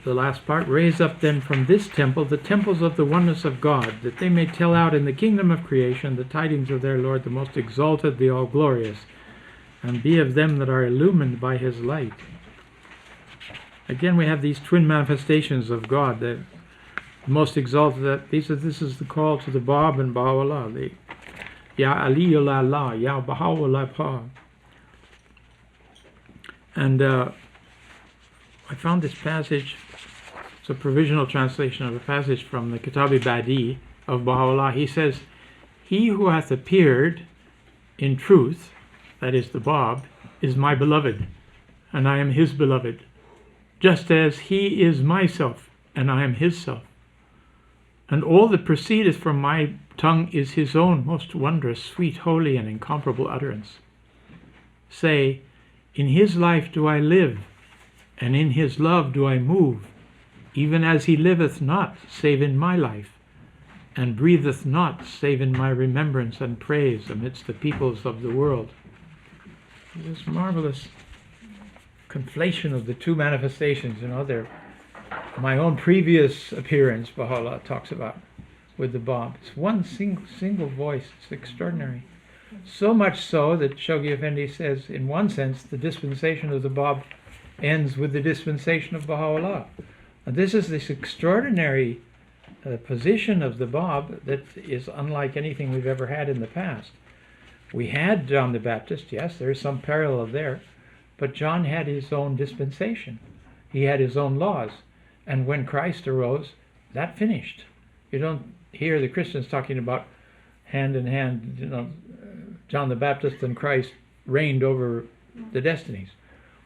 the last part, raise up then from this temple the temples of the oneness of God, that they may tell out in the kingdom of creation the tidings of their Lord, the most exalted, the all-glorious, and be of them that are illumined by his light. Again, we have these twin manifestations of God, the most exalted. That this is the call to the Bab and Baha'u'llah, the Ya Ali'ullah, Ya Baha'u'llah. And I found this passage. It's a provisional translation of a passage from the Kitab-i-Badi of Baha'u'llah. He says, "He who hath appeared in truth, that is the Bab, is my beloved, and I am his beloved, just as he is myself, and I am his self. And all that proceedeth from my tongue is his own most wondrous, sweet, holy, and incomparable utterance. Say, in his life do I live, and in his love do I move, even as he liveth not, save in my life, and breatheth not, save in my remembrance and praise amidst the peoples of the world." This marvelous conflation of the two manifestations, they're my own previous appearance, Baha'u'llah talks about, with the Bab. It's one single voice. It's extraordinary. So much so that Shoghi Effendi says, in one sense, the dispensation of the Bab ends with the dispensation of Baha'u'llah. And this is this extraordinary position of the Bab that is unlike anything we've ever had in the past. We had John the Baptist, yes, there is some parallel there, but John had his own dispensation. He had his own laws. And when Christ arose, that finished. You don't hear the Christians talking about hand in hand, John the Baptist and Christ reigned over the destinies.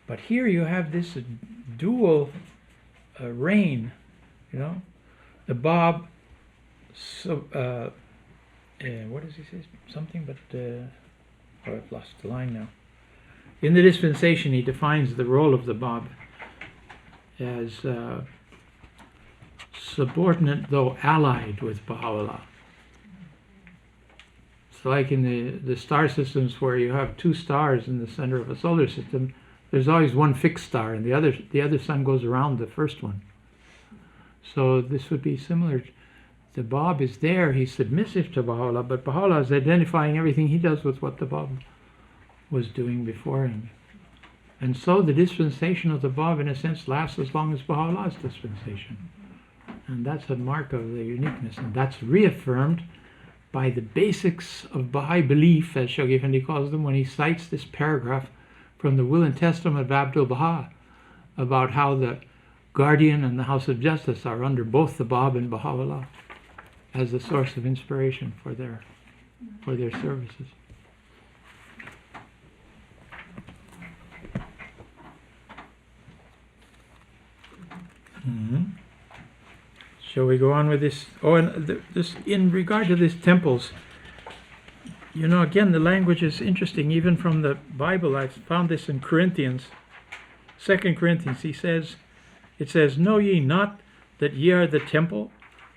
But here you have this dual reign, The Bab, what does he say? Something, but I've lost the line now. In the dispensation, he defines the role of the Bab as subordinate, though allied with Baha'u'llah. It's like in the star systems where you have two stars in the center of a solar system. There's always one fixed star, and the other sun goes around the first one. So this would be similar. The Bab is there, he's submissive to Baha'u'llah, but Baha'u'llah is identifying everything he does with what the Bab was doing before him. And so the dispensation of the Bab, in a sense, lasts as long as Baha'u'llah's dispensation. And that's a mark of the uniqueness, and that's reaffirmed by the basics of Baha'i belief, as Shoghi Effendi calls them, when he cites this paragraph from the Will and Testament of Abdul-Baha about how the Guardian and the House of Justice are under both the Bab and Baha'u'llah as a source of inspiration for their services. Mm-hmm. Shall we go on with this? Oh, and this in regard to these temples, again, the language is interesting, even from the Bible. I found this in Corinthians, 2 Corinthians. It says, "Know ye not that ye are the temple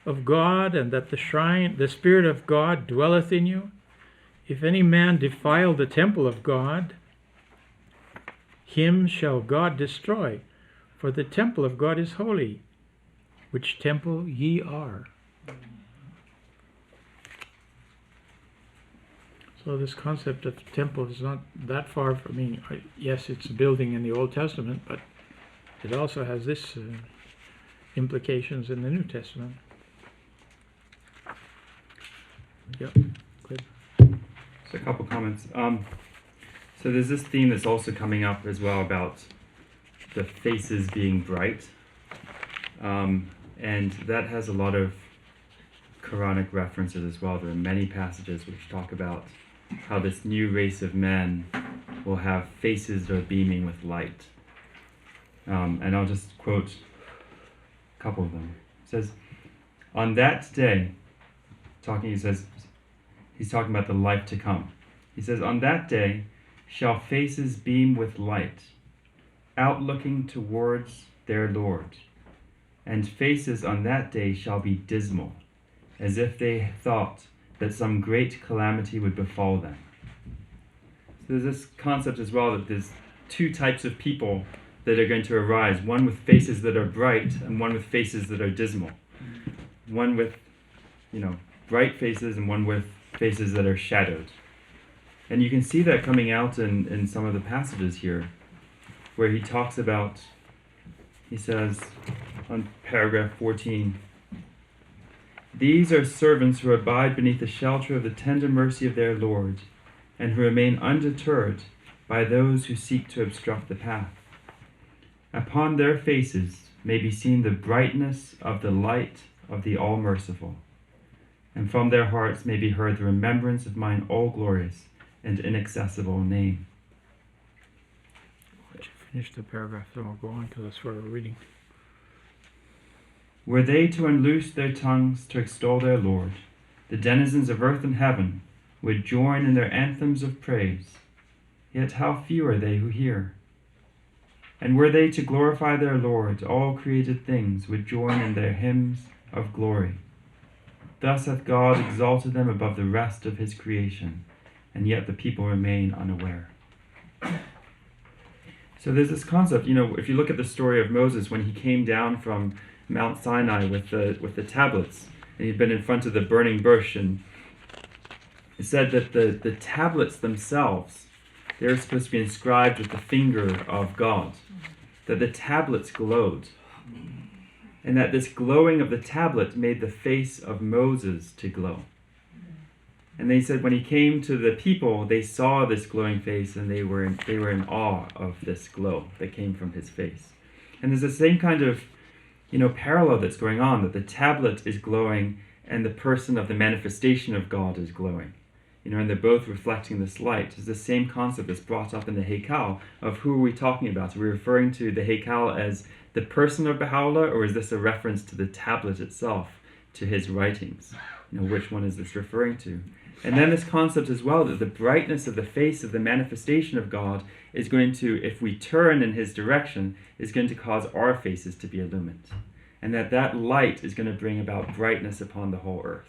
of God, and that the Spirit of God dwelleth in you? If any man defile the temple of God, him shall God destroy. For the temple of God is holy, which temple ye are." So this concept of temple is not that far from me. Yes, it's a building in the Old Testament, but it also has this implications in the New Testament. Yep, good. Just a couple comments. So there's this theme that's also coming up as well about the faces being bright. And that has a lot of Quranic references as well. There are many passages which talk about how this new race of men will have faces that are beaming with light. And I'll just quote a couple of them. It says, on that day, he's talking about the life to come. He says, on that day shall faces beam with light, outlooking towards their Lord. And faces on that day shall be dismal, as if they thought that some great calamity would befall them. So there's this concept as well that there's two types of people that are going to arise, one with faces that are bright and one with faces that are dismal. One with, bright faces and one with faces that are shadowed. And you can see that coming out in some of the passages here, where he talks about, he says on paragraph 14, These are servants who abide beneath the shelter of the tender mercy of their Lord, and who remain undeterred by those who seek to obstruct the path. Upon their faces may be seen the brightness of the light of the All-Merciful, and from their hearts may be heard the remembrance of mine all-glorious and inaccessible name. Why don't you finish the paragraph, then we'll go on, because that's where we're reading. Were they to unloose their tongues to extol their Lord, the denizens of earth and heaven would join in their anthems of praise. Yet how few are they who hear? And were they to glorify their Lord, all created things would join in their hymns of glory. Thus hath God exalted them above the rest of his creation, and yet the people remain unaware. So there's this concept, if you look at the story of Moses when he came down from Mount Sinai with the tablets, and he'd been in front of the burning bush, and it said that the tablets themselves, they were supposed to be inscribed with the finger of God, that the tablets glowed, and that this glowing of the tablet made the face of Moses to glow. And they said when he came to the people, they saw this glowing face, and they were in awe of this glow that came from his face. And there's the same kind of parallel that's going on, that the tablet is glowing and the person of the manifestation of God is glowing. And they're both reflecting this light. It's the same concept that's brought up in the Haykal of who are we talking about? Are we referring to the Haykal as the person of Baha'u'llah, or is this a reference to the tablet itself, to his writings? Which one is this referring to? And then this concept as well, that the brightness of the face of the manifestation of God is going to, if we turn in his direction, is going to cause our faces to be illumined. And that light is going to bring about brightness upon the whole earth.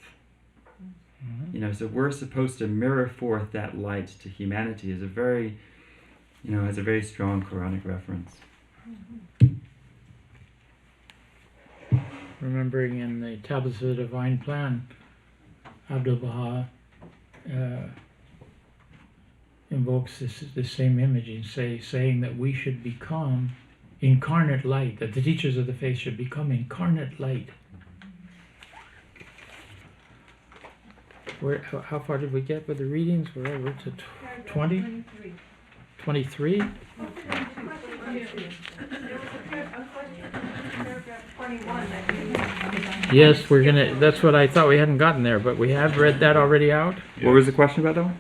So we're supposed to mirror forth that light to humanity as a very, has a very strong Quranic reference. Remembering in the Tablets of the Divine Plan, Abdu'l-Baha invokes this same image in saying that we should become incarnate light, that the teachers of the faith should become incarnate light. How far did we get with the readings? We're over to 20? 23? Yes, that's what I thought we hadn't gotten there, but we have read that already out. What was the question about that one?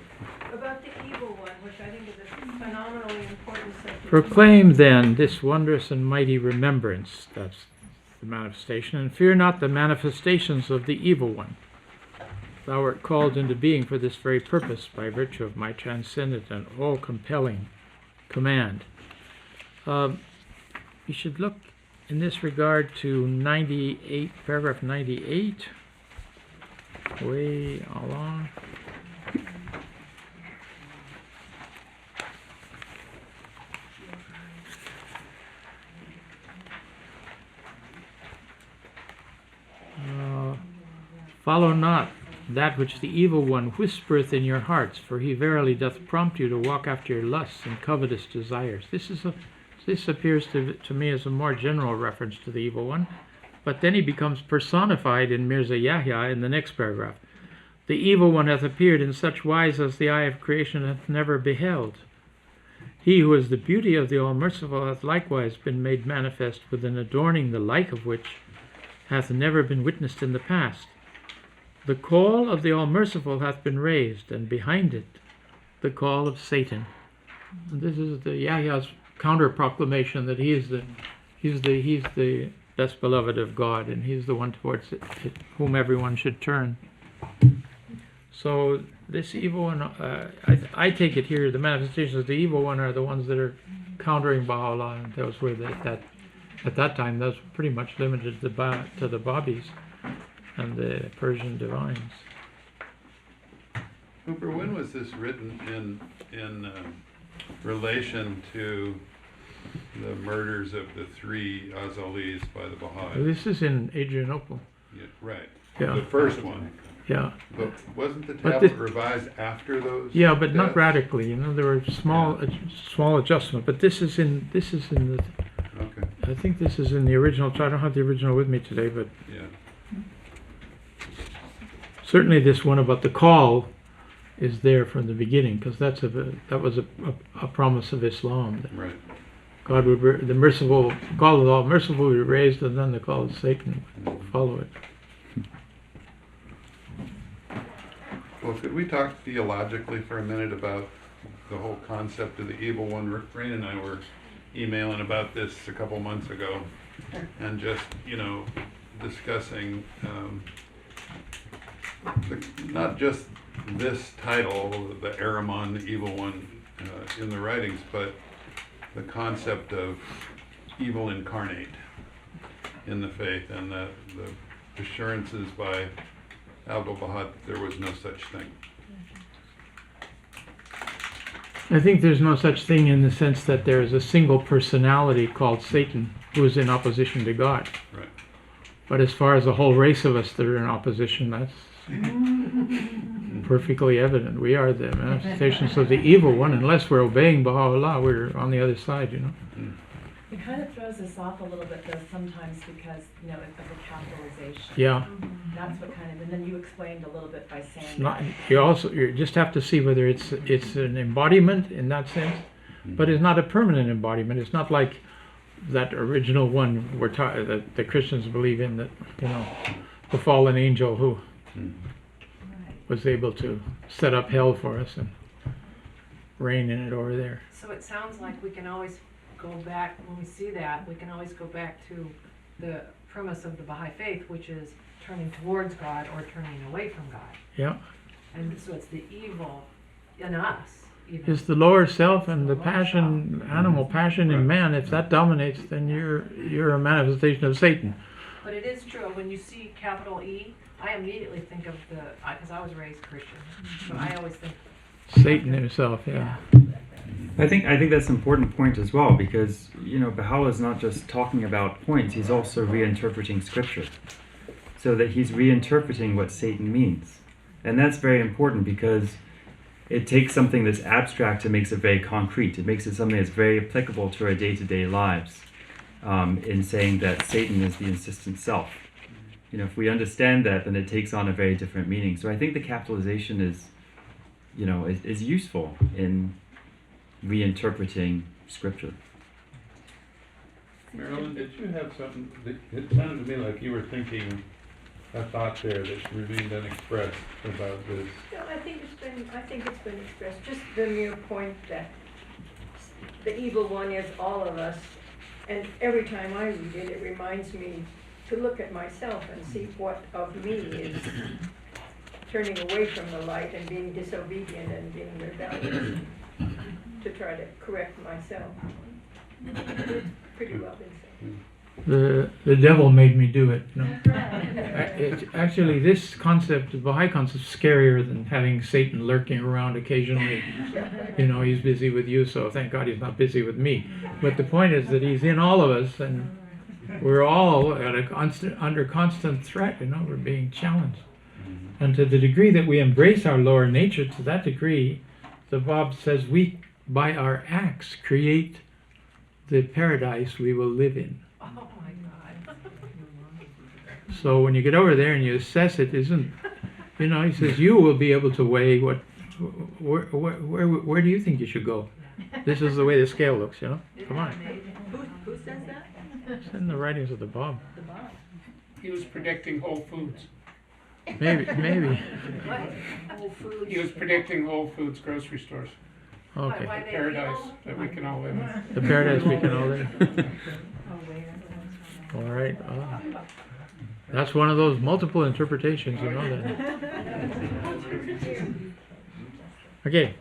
About the evil one, which I think is a phenomenally important subject. Proclaim then this wondrous and mighty remembrance, that's the manifestation, and fear not the manifestations of the evil one. Thou art called into being for this very purpose by virtue of my transcendent and all-compelling command. You should look in this regard to 98, paragraph 98, way along. Follow not that which the evil one whispereth in your hearts, for he verily doth prompt you to walk after your lusts and covetous desires. This appears to me as a more general reference to the evil one, but then he becomes personified in Mirza Yahya in the next paragraph. The evil one hath appeared in such wise as the eye of creation hath never beheld. He who is the beauty of the All-Merciful hath likewise been made manifest with an adorning the like of which hath never been witnessed in the past. The call of the All-Merciful hath been raised, and behind it the call of Satan. And this is the Yahya's counter-proclamation that he's the best beloved of God, and he's the one towards whom everyone should turn. So this evil one, I take it here, the manifestations of the evil one are the ones that are countering Baha'u'llah, and those were that at that time those were pretty much limited to the Babis and the Persian divines. Hooper, when was this written in relation to the murders of the three Azalis by the Baha'is? This is in Adrianople. Yeah, right. Yeah. The first one. Yeah. But wasn't the tablet revised after those? Yeah, but not deaths? radically. There were small adjustments. But this is in the. Okay. I think this is in the original. I don't have the original with me today, but. Yeah. certainly this one about the call is there from the beginning, because that was a promise of Islam. That Right. God would, the merciful, call of all merciful would be raised, and then the call of Satan would follow it. Well, could we talk theologically for a minute about the whole concept of the evil one? Rain and I were emailing about this a couple months ago, and just, discussing not just this title, the Ahriman, the evil one, in the writings, but the concept of evil incarnate in the faith, and the assurances by Abdu'l-Baha that there was no such thing. I think there's no such thing in the sense that there is a single personality called Satan who is in opposition to God. Right. But as far as a whole race of us that are in opposition, that's perfectly evident. We are the manifestations of the evil one. Unless we're obeying Baha'u'llah, we're on the other side, It kind of throws us off a little bit though sometimes because, of the capitalization. Yeah. That's what kind of, and then you explained a little bit by saying Not, that. you just have to see whether it's an embodiment in that sense, but it's not a permanent embodiment. It's not like that original one that the Christians believe in, that the fallen angel who was able to set up hell for us and reign in it over there. So it sounds like we can always go back, when we see that, we can always go back to the premise of the Baha'i faith, which is turning towards God or turning away from God. Yeah. And so it's the evil in us. Even. It's the lower self and the passion, animal passion in man. If that dominates, then you're a manifestation of Satan. But it is true, when you see capital E, I immediately think of because I was raised Christian, so I always think Satan himself, yeah. I think that's an important point as well, because Baha'u'llah is not just talking about points, he's also reinterpreting scripture, so that he's reinterpreting what Satan means. And that's very important, because it takes something that's abstract and makes it very concrete. It makes it something that's very applicable to our day-to-day lives, in saying that Satan is the insistent self. If we understand that, then it takes on a very different meaning. So I think the capitalization is useful in reinterpreting scripture. Marilyn, did you have something? It sounded to me like you were thinking a thought there that remained unexpressed about this. No, I think it's been expressed. Just the mere point that the evil one is all of us, and every time I read it, it reminds me to look at myself and see what of me is turning away from the light and being disobedient and being rebellious, to try to correct myself. It's pretty well been said. The devil made me do it. Actually, this concept, the Baha'i concept, is scarier than having Satan lurking around occasionally. He's busy with you, so thank God he's not busy with me. But the point is that he's in all of us, and we're all under constant threat. We're being challenged. And to the degree that we embrace our lower nature, to that degree, the Bab says we, by our acts, create the paradise we will live in. oh my God. So when you get over there and you assess it, he says you will be able to weigh where do you think you should go? This is the way the scale looks, Come on. Who says that? It's in the writings of the Bab. He was predicting Whole Foods. Maybe. Whole Foods. He was predicting Whole Foods grocery stores. Okay. Why they Paradise evil? that we can all live in. The paradise we can all live. All right. That's one of those multiple interpretations, that. Okay.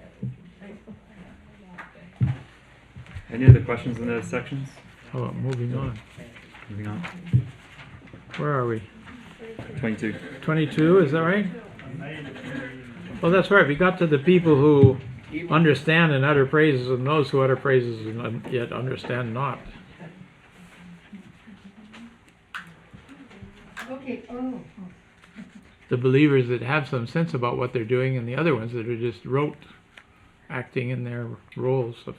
Any other questions in those sections? How about moving on? Moving on. Where are we? 22. 22, is that right? Well, that's right. We got to the people who understand and utter praises, and those who utter praises and yet understand not. Okay, The believers that have some sense about what they're doing, and the other ones that are just rote, acting in their roles of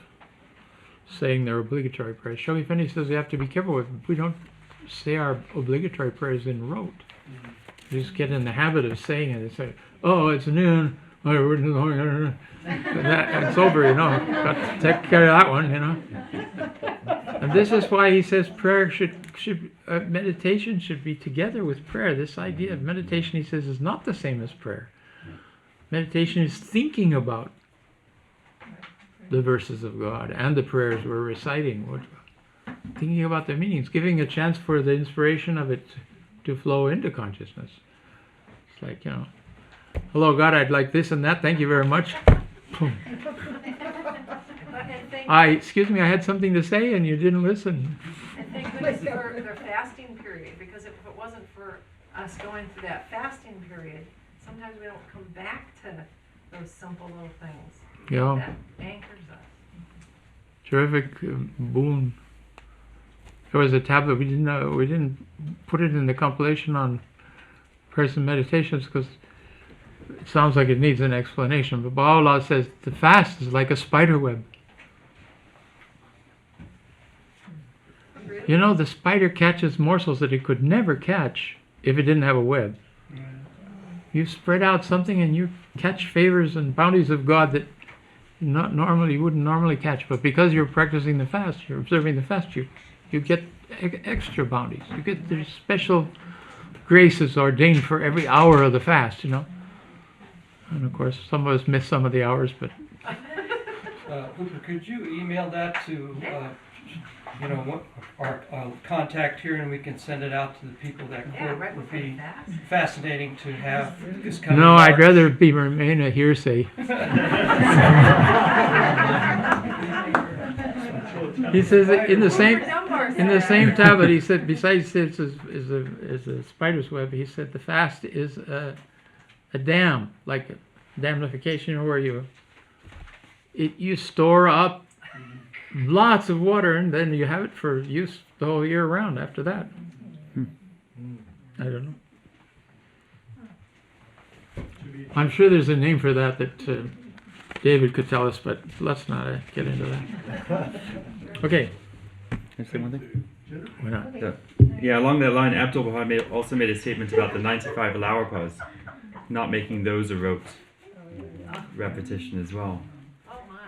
saying their obligatory prayers. Shoghi Effendi says we have to be careful if we don't say our obligatory prayers in rote. You just get in the habit of saying it. It's like, oh, it's noon. And it's over, you know. Got to take care of that one, you know. And this is why he says prayer meditation should be together with prayer. This idea of meditation, he says, is not the same as prayer. Meditation is thinking about the verses of God and the prayers we're reciting. Thinking about their meanings, giving a chance for the inspiration of it to flow into consciousness. It's like, you know, hello God, I'd like this and that, thank you very much. Excuse me, I had something to say and you didn't listen. And thank goodness for their fasting period, because if it wasn't for us going through that fasting period, sometimes we don't come back to those simple little things. Yeah. That anchors us. Terrific boon. There was a tablet, we didn't put it in the compilation on prayers and meditations because it sounds like it needs an explanation. But Baha'u'llah says the fast is like a spider web. You know, the spider catches morsels that it could never catch if it didn't have a web. You spread out something and you catch favors and bounties of God that you wouldn't normally catch. But because you're practicing the fast, you're observing the fast, you get extra bounties. You get the special graces ordained for every hour of the fast, you know. And of course, some of us miss some of the hours, but... Hooper, could you email that to, our contact here, and we can send it out to the people that would be fascinating to have this kind of... No, I'd rather remain a hearsay. He says in the same tablet, he said, besides this is a spider's web, he said the fast is a dam, like a damnification, where you store up lots of water and then you have it for use the whole year round after that. I don't know. I'm sure there's a name for that David could tell us, but let's not get into that. Okay. Can I say one thing? Why not? Yeah, along that line, Abdul-Baha also made a statement about the 95 alawapas, not making those a rote repetition as well.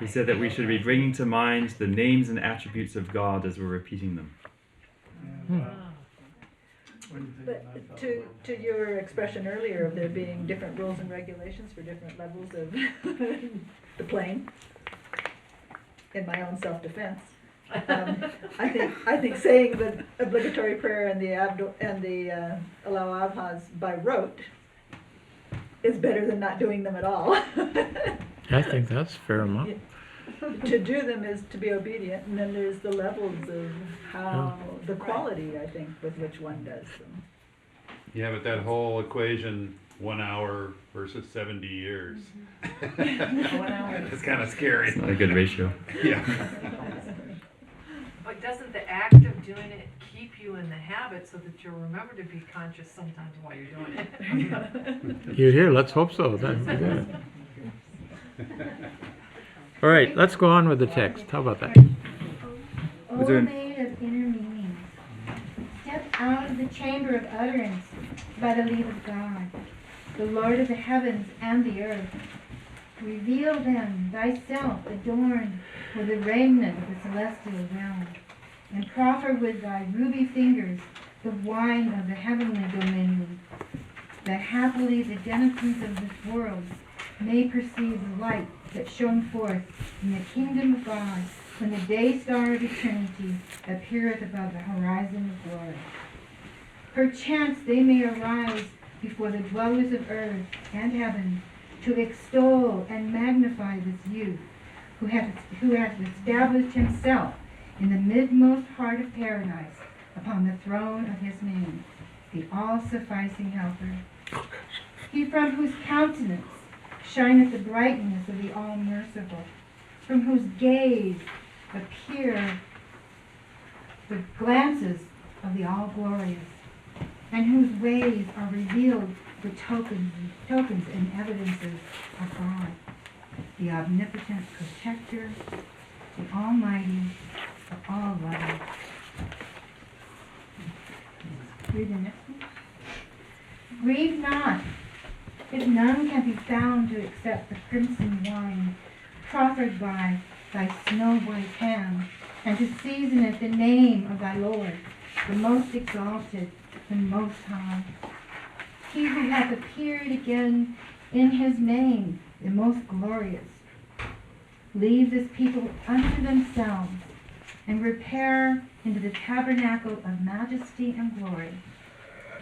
He said that we should be bringing to mind the names and attributes of God as we're repeating them. But to your expression earlier of there being different rules and regulations for different levels of the plane, in my own self-defense, I think saying the obligatory prayer and the Allahu Abhas by rote is better than not doing them at all. I think that's fair enough. To do them is to be obedient, and then there's the levels of how the quality, I think, with which one does them. Yeah, but that whole equation, 1 hour versus 70 years. 1 hour. It's kind of scary. It's not a good ratio. Yeah. But doesn't the act of doing it keep you in the habit so that you'll remember to be conscious sometimes while you're doing it? Here, let's hope so. That'd be good. All right, let's go on with the text. How about that? O maid of inner meanings, step out of the chamber of utterance by the leave of God, the Lord of the heavens and the earth. Reveal them, thyself adorned with the raiment of the celestial realm, and proffer with thy ruby fingers the wine of the heavenly dominion, that happily the denizens of this world may perceive the light that shone forth in the kingdom of God when the day star of eternity appeareth above the horizon of glory. Perchance they may arise before the dwellers of earth and heaven to extol and magnify this youth who hath established himself in the midmost heart of paradise upon the throne of his name, the all-sufficing helper. He from whose countenance shineth the brightness of the all-merciful, from whose gaze appear the glances of the all-glorious, and whose ways are revealed the tokens and evidences of God, the omnipotent protector, the almighty, the all-loving. Read the next one. Grieve not, if none can be found to accept the crimson wine proffered by thy snow-white hand, and to season it the name of thy Lord, the most exalted and most high. He who hath appeared again in his name, the most glorious. Leave this people unto themselves, and repair into the tabernacle of majesty and glory,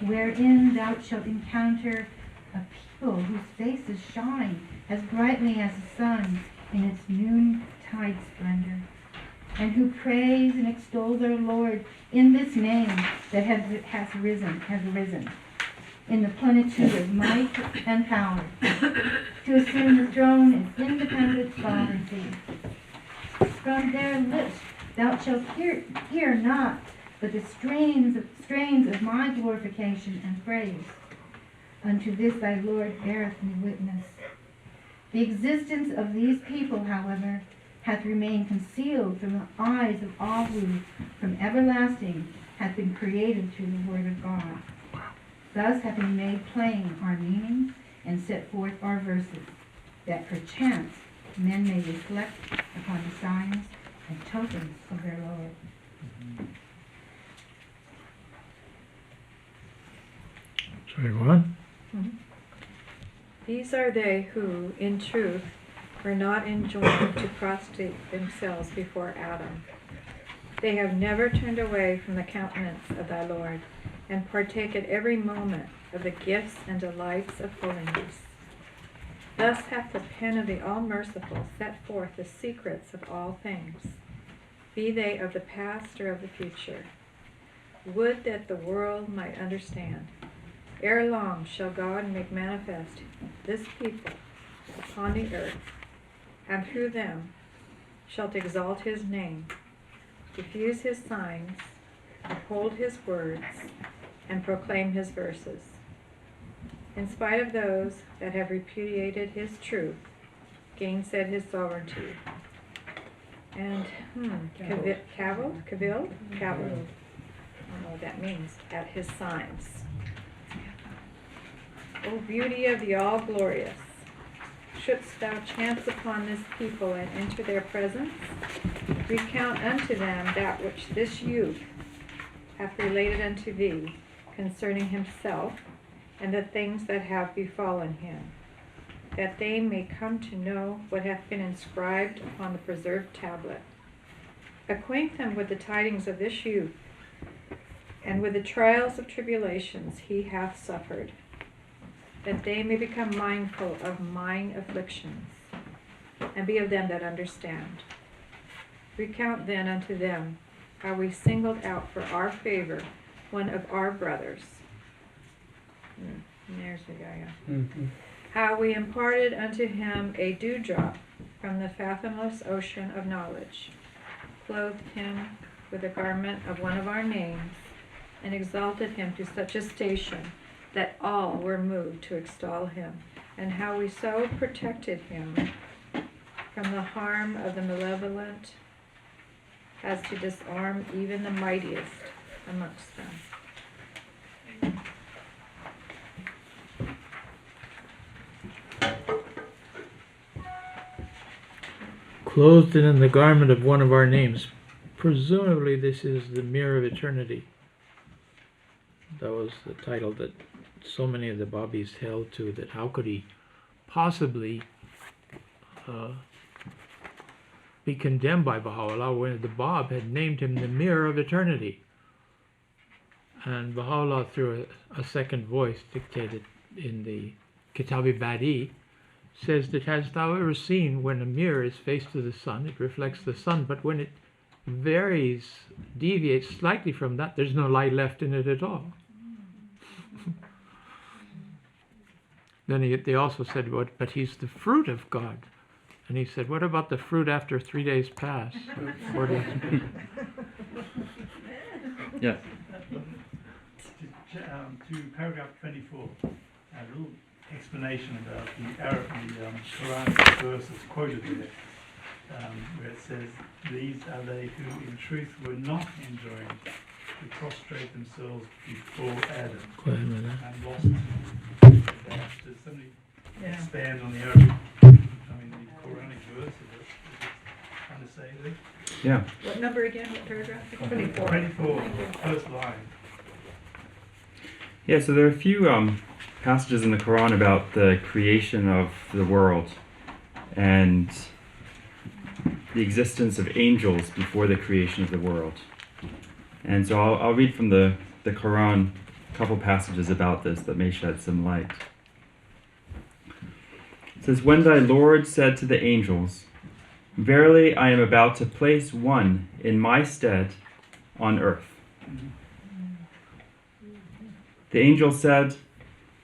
wherein thou shalt encounter a people whose faces shine as brightly as the sun in its noontide splendor, and who praise and extol their Lord in this name that has risen, in the plenitude of might and power, to assume the throne in independent sovereignty. From their lips thou shalt hear not but the strains of my glorification and praise. Unto this thy Lord beareth me witness. The existence of these people, however, hath remained concealed from the eyes of all who, from everlasting, hath been created through the word of God. Thus hath he made plain our meaning and set forth our verses, that perchance men may reflect upon the signs and tokens of their Lord. Sorry, one. These are they who, in truth, were not enjoined to prostrate themselves before Adam. They have never turned away from the countenance of thy Lord, and partake at every moment of the gifts and delights of holiness. Thus hath the pen of the All-Merciful set forth the secrets of all things, be they of the past or of the future. Would that the world might understand. Ere long shall God make manifest this people upon the earth, and through them shalt exalt his name, diffuse his signs, uphold his words, and proclaim his verses. In spite of those that have repudiated his truth, gainsaid his sovereignty, and cavilled, I don't know what that means, at his signs. O beauty of the all-glorious, shouldst thou chance upon this people and enter their presence, recount unto them that which this youth hath related unto thee concerning himself and the things that have befallen him, that they may come to know what hath been inscribed upon the preserved tablet. Acquaint them with the tidings of this youth, and with the trials of tribulations he hath suffered, that they may become mindful of mine afflictions, and be of them that understand. Recount then unto them how we singled out for our favor one of our brothers. There's the guy, yeah. How we imparted unto him a dewdrop from the fathomless ocean of knowledge, clothed him with a garment of one of our names, and exalted him to such a station that all were moved to extol him, and how we so protected him from the harm of the malevolent as to disarm even the mightiest amongst them. Clothed in the garment of one of our names. Presumably this is the mirror of eternity. That was the title that so many of the Babis held to, that how could he possibly be condemned by Baha'u'llah when the Bab had named him the mirror of eternity. And Baha'u'llah, through a second voice dictated in the Kitab-i-Badi, says that, hast thou ever seen when a mirror is faced to the sun, it reflects the sun, but when it deviates slightly from that, there's no light left in it at all. Then they also said, but he's the fruit of God. And he said, what about the fruit after 3 days pass? 4 days. Yes. To paragraph 24, a little explanation about the Quranic verse that's quoted there, where it says, these are they who in truth were not enjoined to prostrate themselves before Adam Go ahead with that. and lost that. Does somebody expand on the earth? I mean, the Quranic verse, is it trying to say there? Yeah. What number again, what paragraph? 24, first line. Yeah, so there are a few passages in the Quran about the creation of the world and the existence of angels before the creation of the world. And so I'll read from the Quran a couple passages about this that may shed some light. It says, "When thy Lord said to the angels, Verily I am about to place one in my stead on earth. The angel said,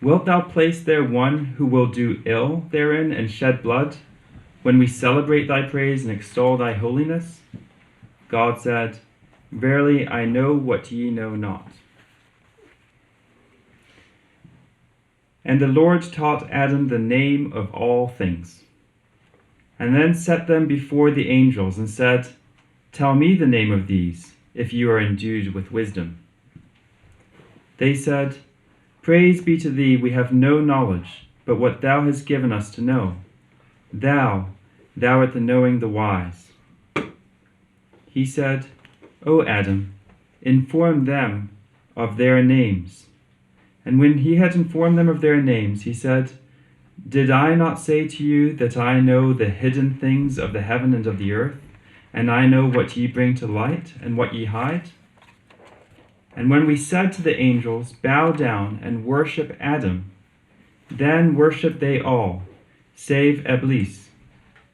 Wilt thou place there one who will do ill therein and shed blood, when we celebrate thy praise and extol thy holiness? God said, Verily I know what ye know not. And the Lord taught Adam the name of all things, and then set them before the angels and said, Tell me the name of these, if you are endued with wisdom. They said, Praise be to thee, we have no knowledge, but what thou hast given us to know. Thou art the knowing the wise. He said, O Adam, inform them of their names. And when he had informed them of their names, he said, Did I not say to you that I know the hidden things of the heaven and of the earth, and I know what ye bring to light, and what ye hide? And when we said to the angels, Bow down and worship Adam, then worshipped they all, save Iblis,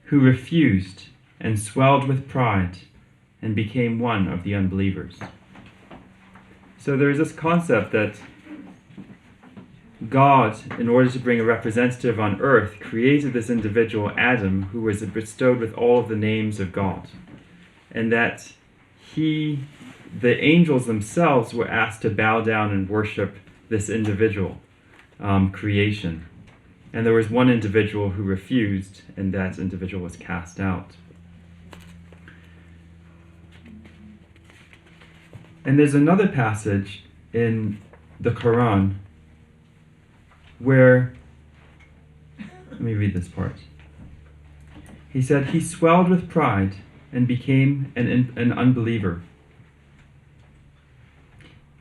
who refused and swelled with pride, and became one of the unbelievers." So there is this concept that God, in order to bring a representative on earth, created this individual, Adam, who was bestowed with all of the names of God. And that the angels themselves were asked to bow down and worship this individual creation. And there was one individual who refused, and that individual was cast out. And there's another passage in the Quran where, let me read this part. He said, He swelled with pride and became an unbeliever.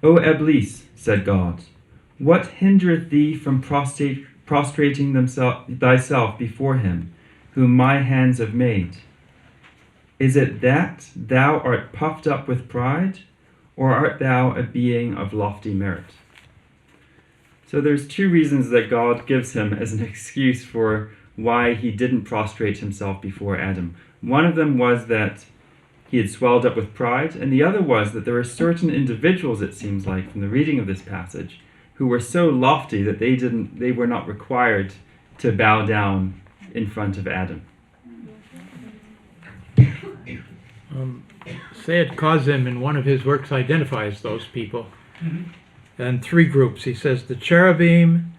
O Iblis, said God, what hindereth thee from prostrating thyself before him, whom my hands have made? Is it that thou art puffed up with pride, or art thou a being of lofty merit? So there's two reasons that God gives him as an excuse for why he didn't prostrate himself before Adam. One of them was that he had swelled up with pride, and the other was that there were certain individuals, it seems like, from the reading of this passage, who were so lofty that they were not required to bow down in front of Adam. Syed Kazim, in one of his works, identifies those people. And three groups. He says the cherubim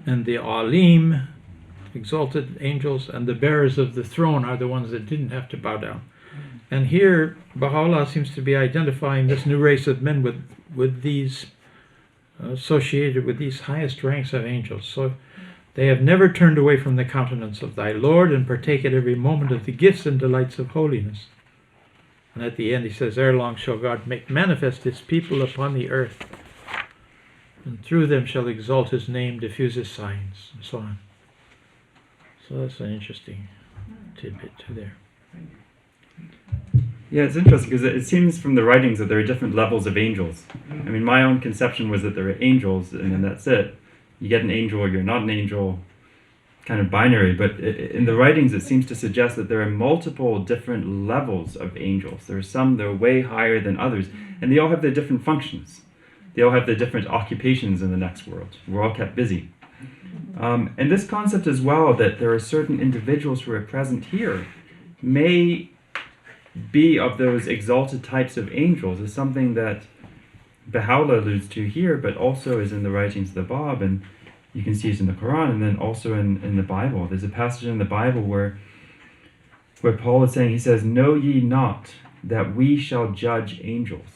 and the alim, exalted angels, and the bearers of the throne are the ones that didn't have to bow down. And here, Baha'u'llah seems to be identifying this new race of men with these, associated with these highest ranks of angels. So they have never turned away from the countenance of thy Lord, and partake at every moment of the gifts and delights of holiness. And at the end he says, ere long shall God make manifest his people upon the earth, and through them shall exalt his name, diffuse his signs, and so on. So that's an interesting tidbit too there. Yeah, it's interesting because it seems from the writings that there are different levels of angels. I mean, my own conception was that there are angels and then that's it. You get an angel or you're not an angel, kind of binary. But in the writings it seems to suggest that there are multiple different levels of angels. There are some that are way higher than others, and they all have their different functions. They all have their different occupations in the next world. We're all kept busy. And this concept as well, that there are certain individuals who are present here, may be of those exalted types of angels, is something that Baha'u'llah alludes to here, but also is in the writings of the Bab, and you can see it in the Quran, and then also in the Bible. There's a passage in the Bible where Paul is saying, he says, know ye not that we shall judge angels?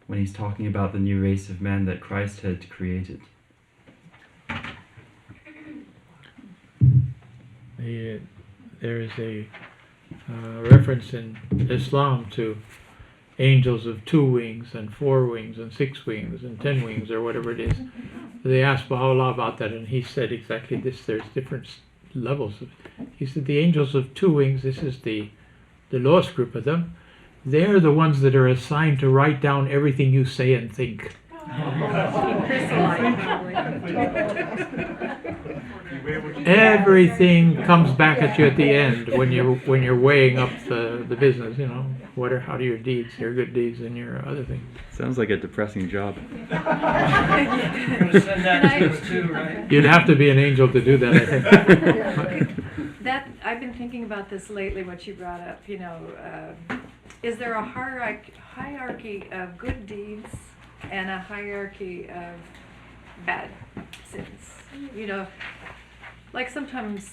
when he's talking about the new race of men that Christ had created. There is a reference in Islam to angels of 2 wings and 4 wings and 6 wings and 10 wings or whatever it is. They asked Baha'u'llah about that, and he said exactly this. There's different levels. He said the angels of 2 wings, this is the lowest group of them. They're the ones that are assigned to write down everything you say and think. Everything comes back at you at the end when you're weighing up the business. You know, how do your deeds, your good deeds, and your other things. Sounds like a depressing job. You're gonna send that to us too, right? You'd have to be an angel to do that, I think. That, I've been thinking about this lately, what you brought up, you know, is there a hierarchy of good deeds and a hierarchy of bad sins? You know, like sometimes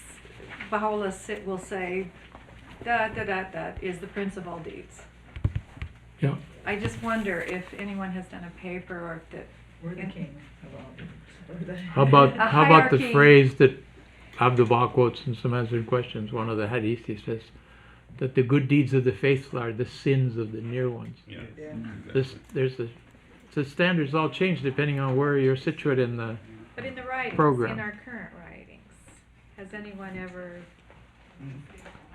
Baha'u'llah will say, that is the prince of all deeds. Yeah. I just wonder if anyone has done a paper or if that. We're the king of all deeds. How about the hierarchy. phrase that Abdu'l-Baha quotes in some answered questions? One of the hadith, he says that the good deeds of the faithful are the sins of the near ones. The standards all change depending on where you're situated in the But in the writings, program. in our current writings, has anyone ever?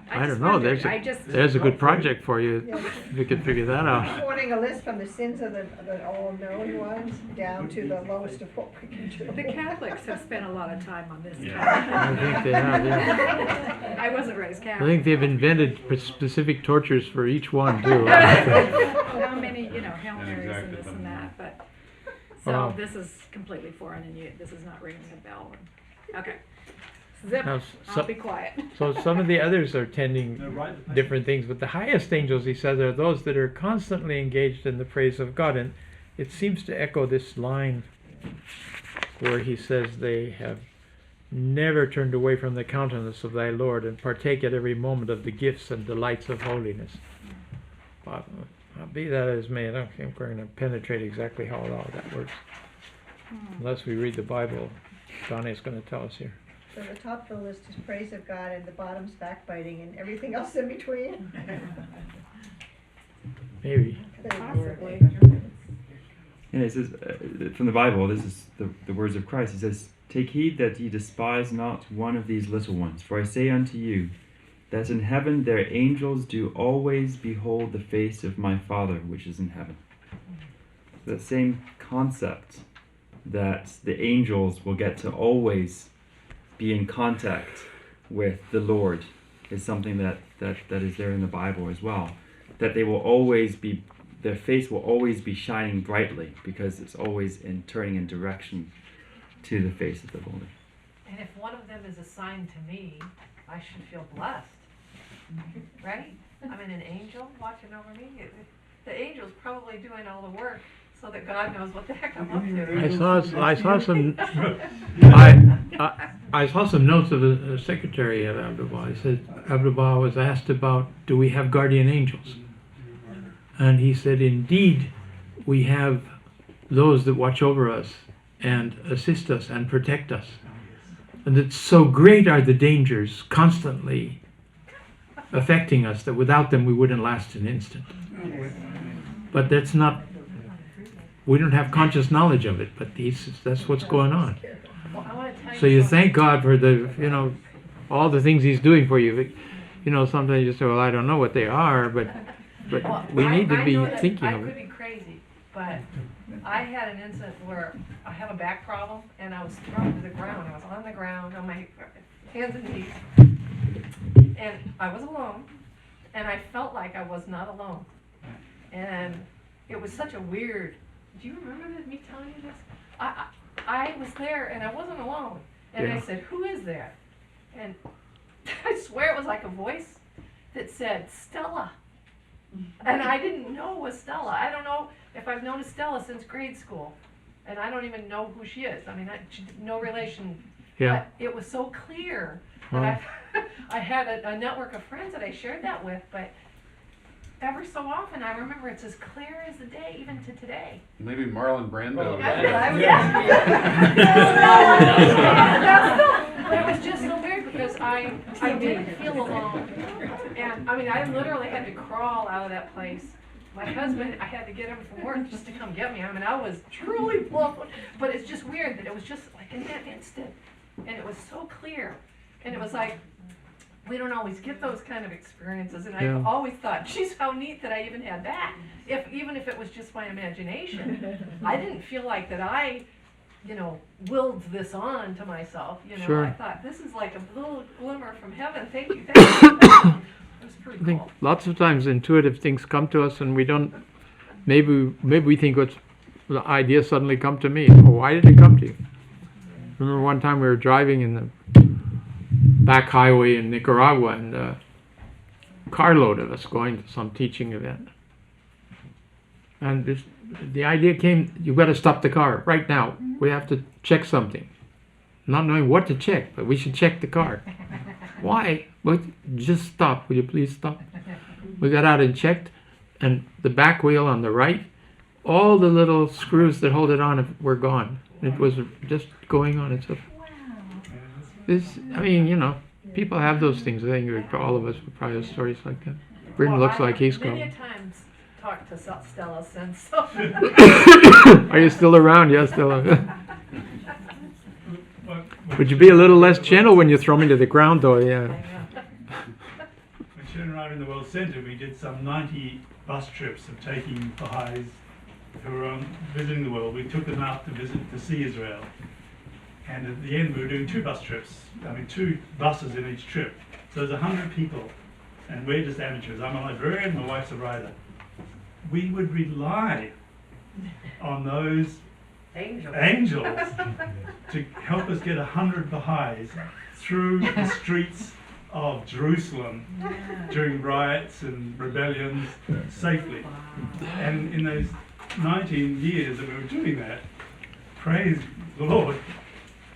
I don't know. There's a good project for you if you could figure that out. Quoting a list from the sins of the all-known ones down to the lowest of what we can do. The Catholics have spent a lot of time on this. I think they have, yeah. I wasn't raised I Catholic. think they've invented specific tortures for each one, too. How many, Hail Marys and exactly this and that, but, Wow. this is completely foreign and this is not ringing a bell. Okay. Zip, Now, I'll be quiet. So some of the others are tending different things, but the highest angels, he says, are those that are constantly engaged in the praise of God. And it seems to echo this line where he says they have never turned away from the countenance of thy Lord and partake at every moment of the gifts and delights of holiness. But be that as may, I don't think we're going to penetrate exactly how all that works. Unless we read the Bible, Ghaneh's going to tell us here. So the top of the list is praise of God, and the bottom's backbiting, and everything else in between. Maybe. Possibly. Yeah, it says from the Bible, this is the words of Christ. He says, "Take heed that ye despise not one of these little ones. For I say unto you, that in heaven their angels do always behold the face of my Father which is in heaven." That same concept that the angels will get to always be in contact with the Lord is something that is there in the Bible as well. That they will always be, their face will always be shining brightly because it's always turning in direction to the face of the Lord. And if one of them is assigned to me, I should feel blessed, right? I mean, an angel watching over me. The angel's probably doing all the work so that God knows what the heck I'm up to. I saw some notes of a secretary of Abdu'l-Baha. He said Abdu'l-Baha was asked about, do we have guardian angels? And he said, indeed, we have those that watch over us and assist us and protect us. And that so great are the dangers constantly affecting us that without them we wouldn't last an instant. But that's not, we don't have conscious knowledge of it, but that's what's going on. Well, I want to tell So you thank God for the, all the things He's doing for you. Sometimes you say, well, I don't know what they are, but we need to be thinking of I could it. be crazy, but I had an incident where I have a back problem and I was thrown to the ground. I was on the ground on my hands and knees, and I was alone, and I felt like I was not alone. And it was such a weird. Do you remember me telling you this? I was there and I wasn't alone. And I said, who is there? And I swear it was like a voice that said, Stella. And I didn't know it was Stella. I don't know if I've known Stella since grade school. And I don't even know who she is. I mean, no relation. Yeah. But it was so clear that I had a network of friends that I shared that with. But ever so often, I remember it's as clear as the day, even to today. Maybe Marlon Brando. That's what I was But it was just so weird because I didn't feel alone. And I mean, I literally had to crawl out of that place. My husband, I had to get him from work just to come get me. I mean, I was truly blown. But it's just weird that it was just like in that instant. And it was so clear. And it was like, we don't always get those kind of experiences. And Yeah. I've always thought, geez, how neat that I even had that. Even if it was just my imagination. I didn't feel like that I, willed this on to myself. Sure. I thought, this is like a little glimmer from heaven. Thank you. Thank you. It was pretty I think cool. lots of times intuitive things come to us and we don't, maybe we think the idea suddenly come to me. Well, why did it come to you? Remember one time we were driving in the back highway in Nicaragua and a carload of us going to some teaching event. And the idea came, you've got to stop the car right now. We have to check something. Not knowing what to check, but we should check the car. Why? Well, just stop. Will you please stop? We got out and checked, and the back wheel on the right, all the little screws that hold it on were gone. It was just going on itself. People have those things. I think all of us would probably have stories like that. Britain looks like he's many gone. a times talked to Stella since. So. Are you still around? Yes, Stella. Would you be a little less gentle when you throw me to the ground, though? Yeah. When Shin arrived in the World Centre, we did some 90 bus trips of taking Baha'is who were visiting the world. We took them out to see Israel. And at the end, we were doing 2 bus trips. 2 buses in each trip. So there's 100 people, and we're just amateurs. I'm a librarian, my wife's a writer. We would rely on those angels to help us get 100 Baha'is through the streets of Jerusalem during riots and rebellions safely. And in those 19 years that we were doing that, praise the Lord,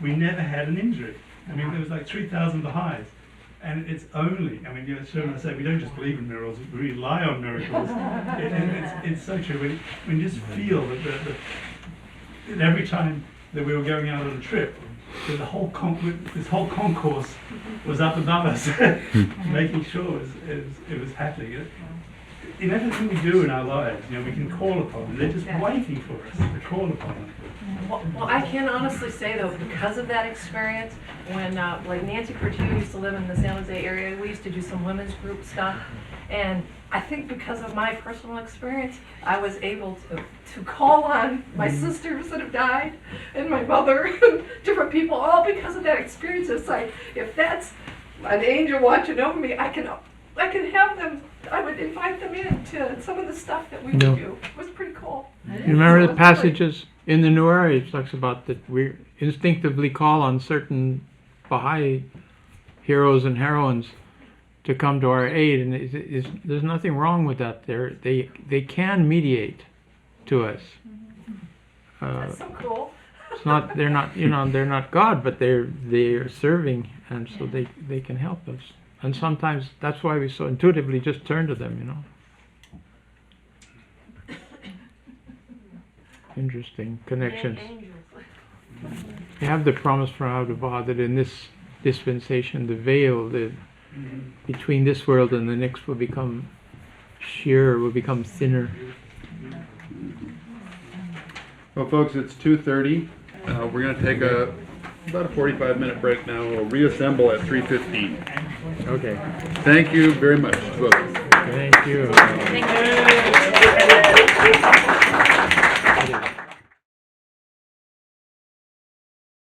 we never had an injury. There was like 3,000 Baha'is. And it's only, Sherman and I say, we don't just believe in miracles, we rely on miracles. It's so true. We just feel that every time that we were going out on a trip, that this whole concourse was up above us, making sure it was happening. In everything we do in our lives, we can call upon them. They're just waiting for us to call upon them. Well, I can honestly say, though, because of that experience, when like Nancy Cortillo used to live in the San Jose area, we used to do some women's group stuff, and I think because of my personal experience, I was able to call on my sisters that have died, and my mother, and different people, all because of that experience. It's like, if that's an angel watching over me, I can have them, I would invite them in to some of the stuff that we would do. It was pretty cool. You remember the passages in the New Era? It talks about that we instinctively call on certain Baha'i heroes and heroines to come to our aid, and there's nothing wrong with that. They can mediate to us. That's so cool. It's not they're not God, but they're serving, and so they can help us. And sometimes that's why we so intuitively just turn to them. Interesting connections. You have the promise from Baha'u'lláh that in this dispensation, the veil between this world and the next will become shearer, will become thinner. Well, folks, it's 2:30. We're going to take about a 45-minute break now. We'll reassemble at 3:15. Okay. Thank you very much to both. Thank you. Thank you.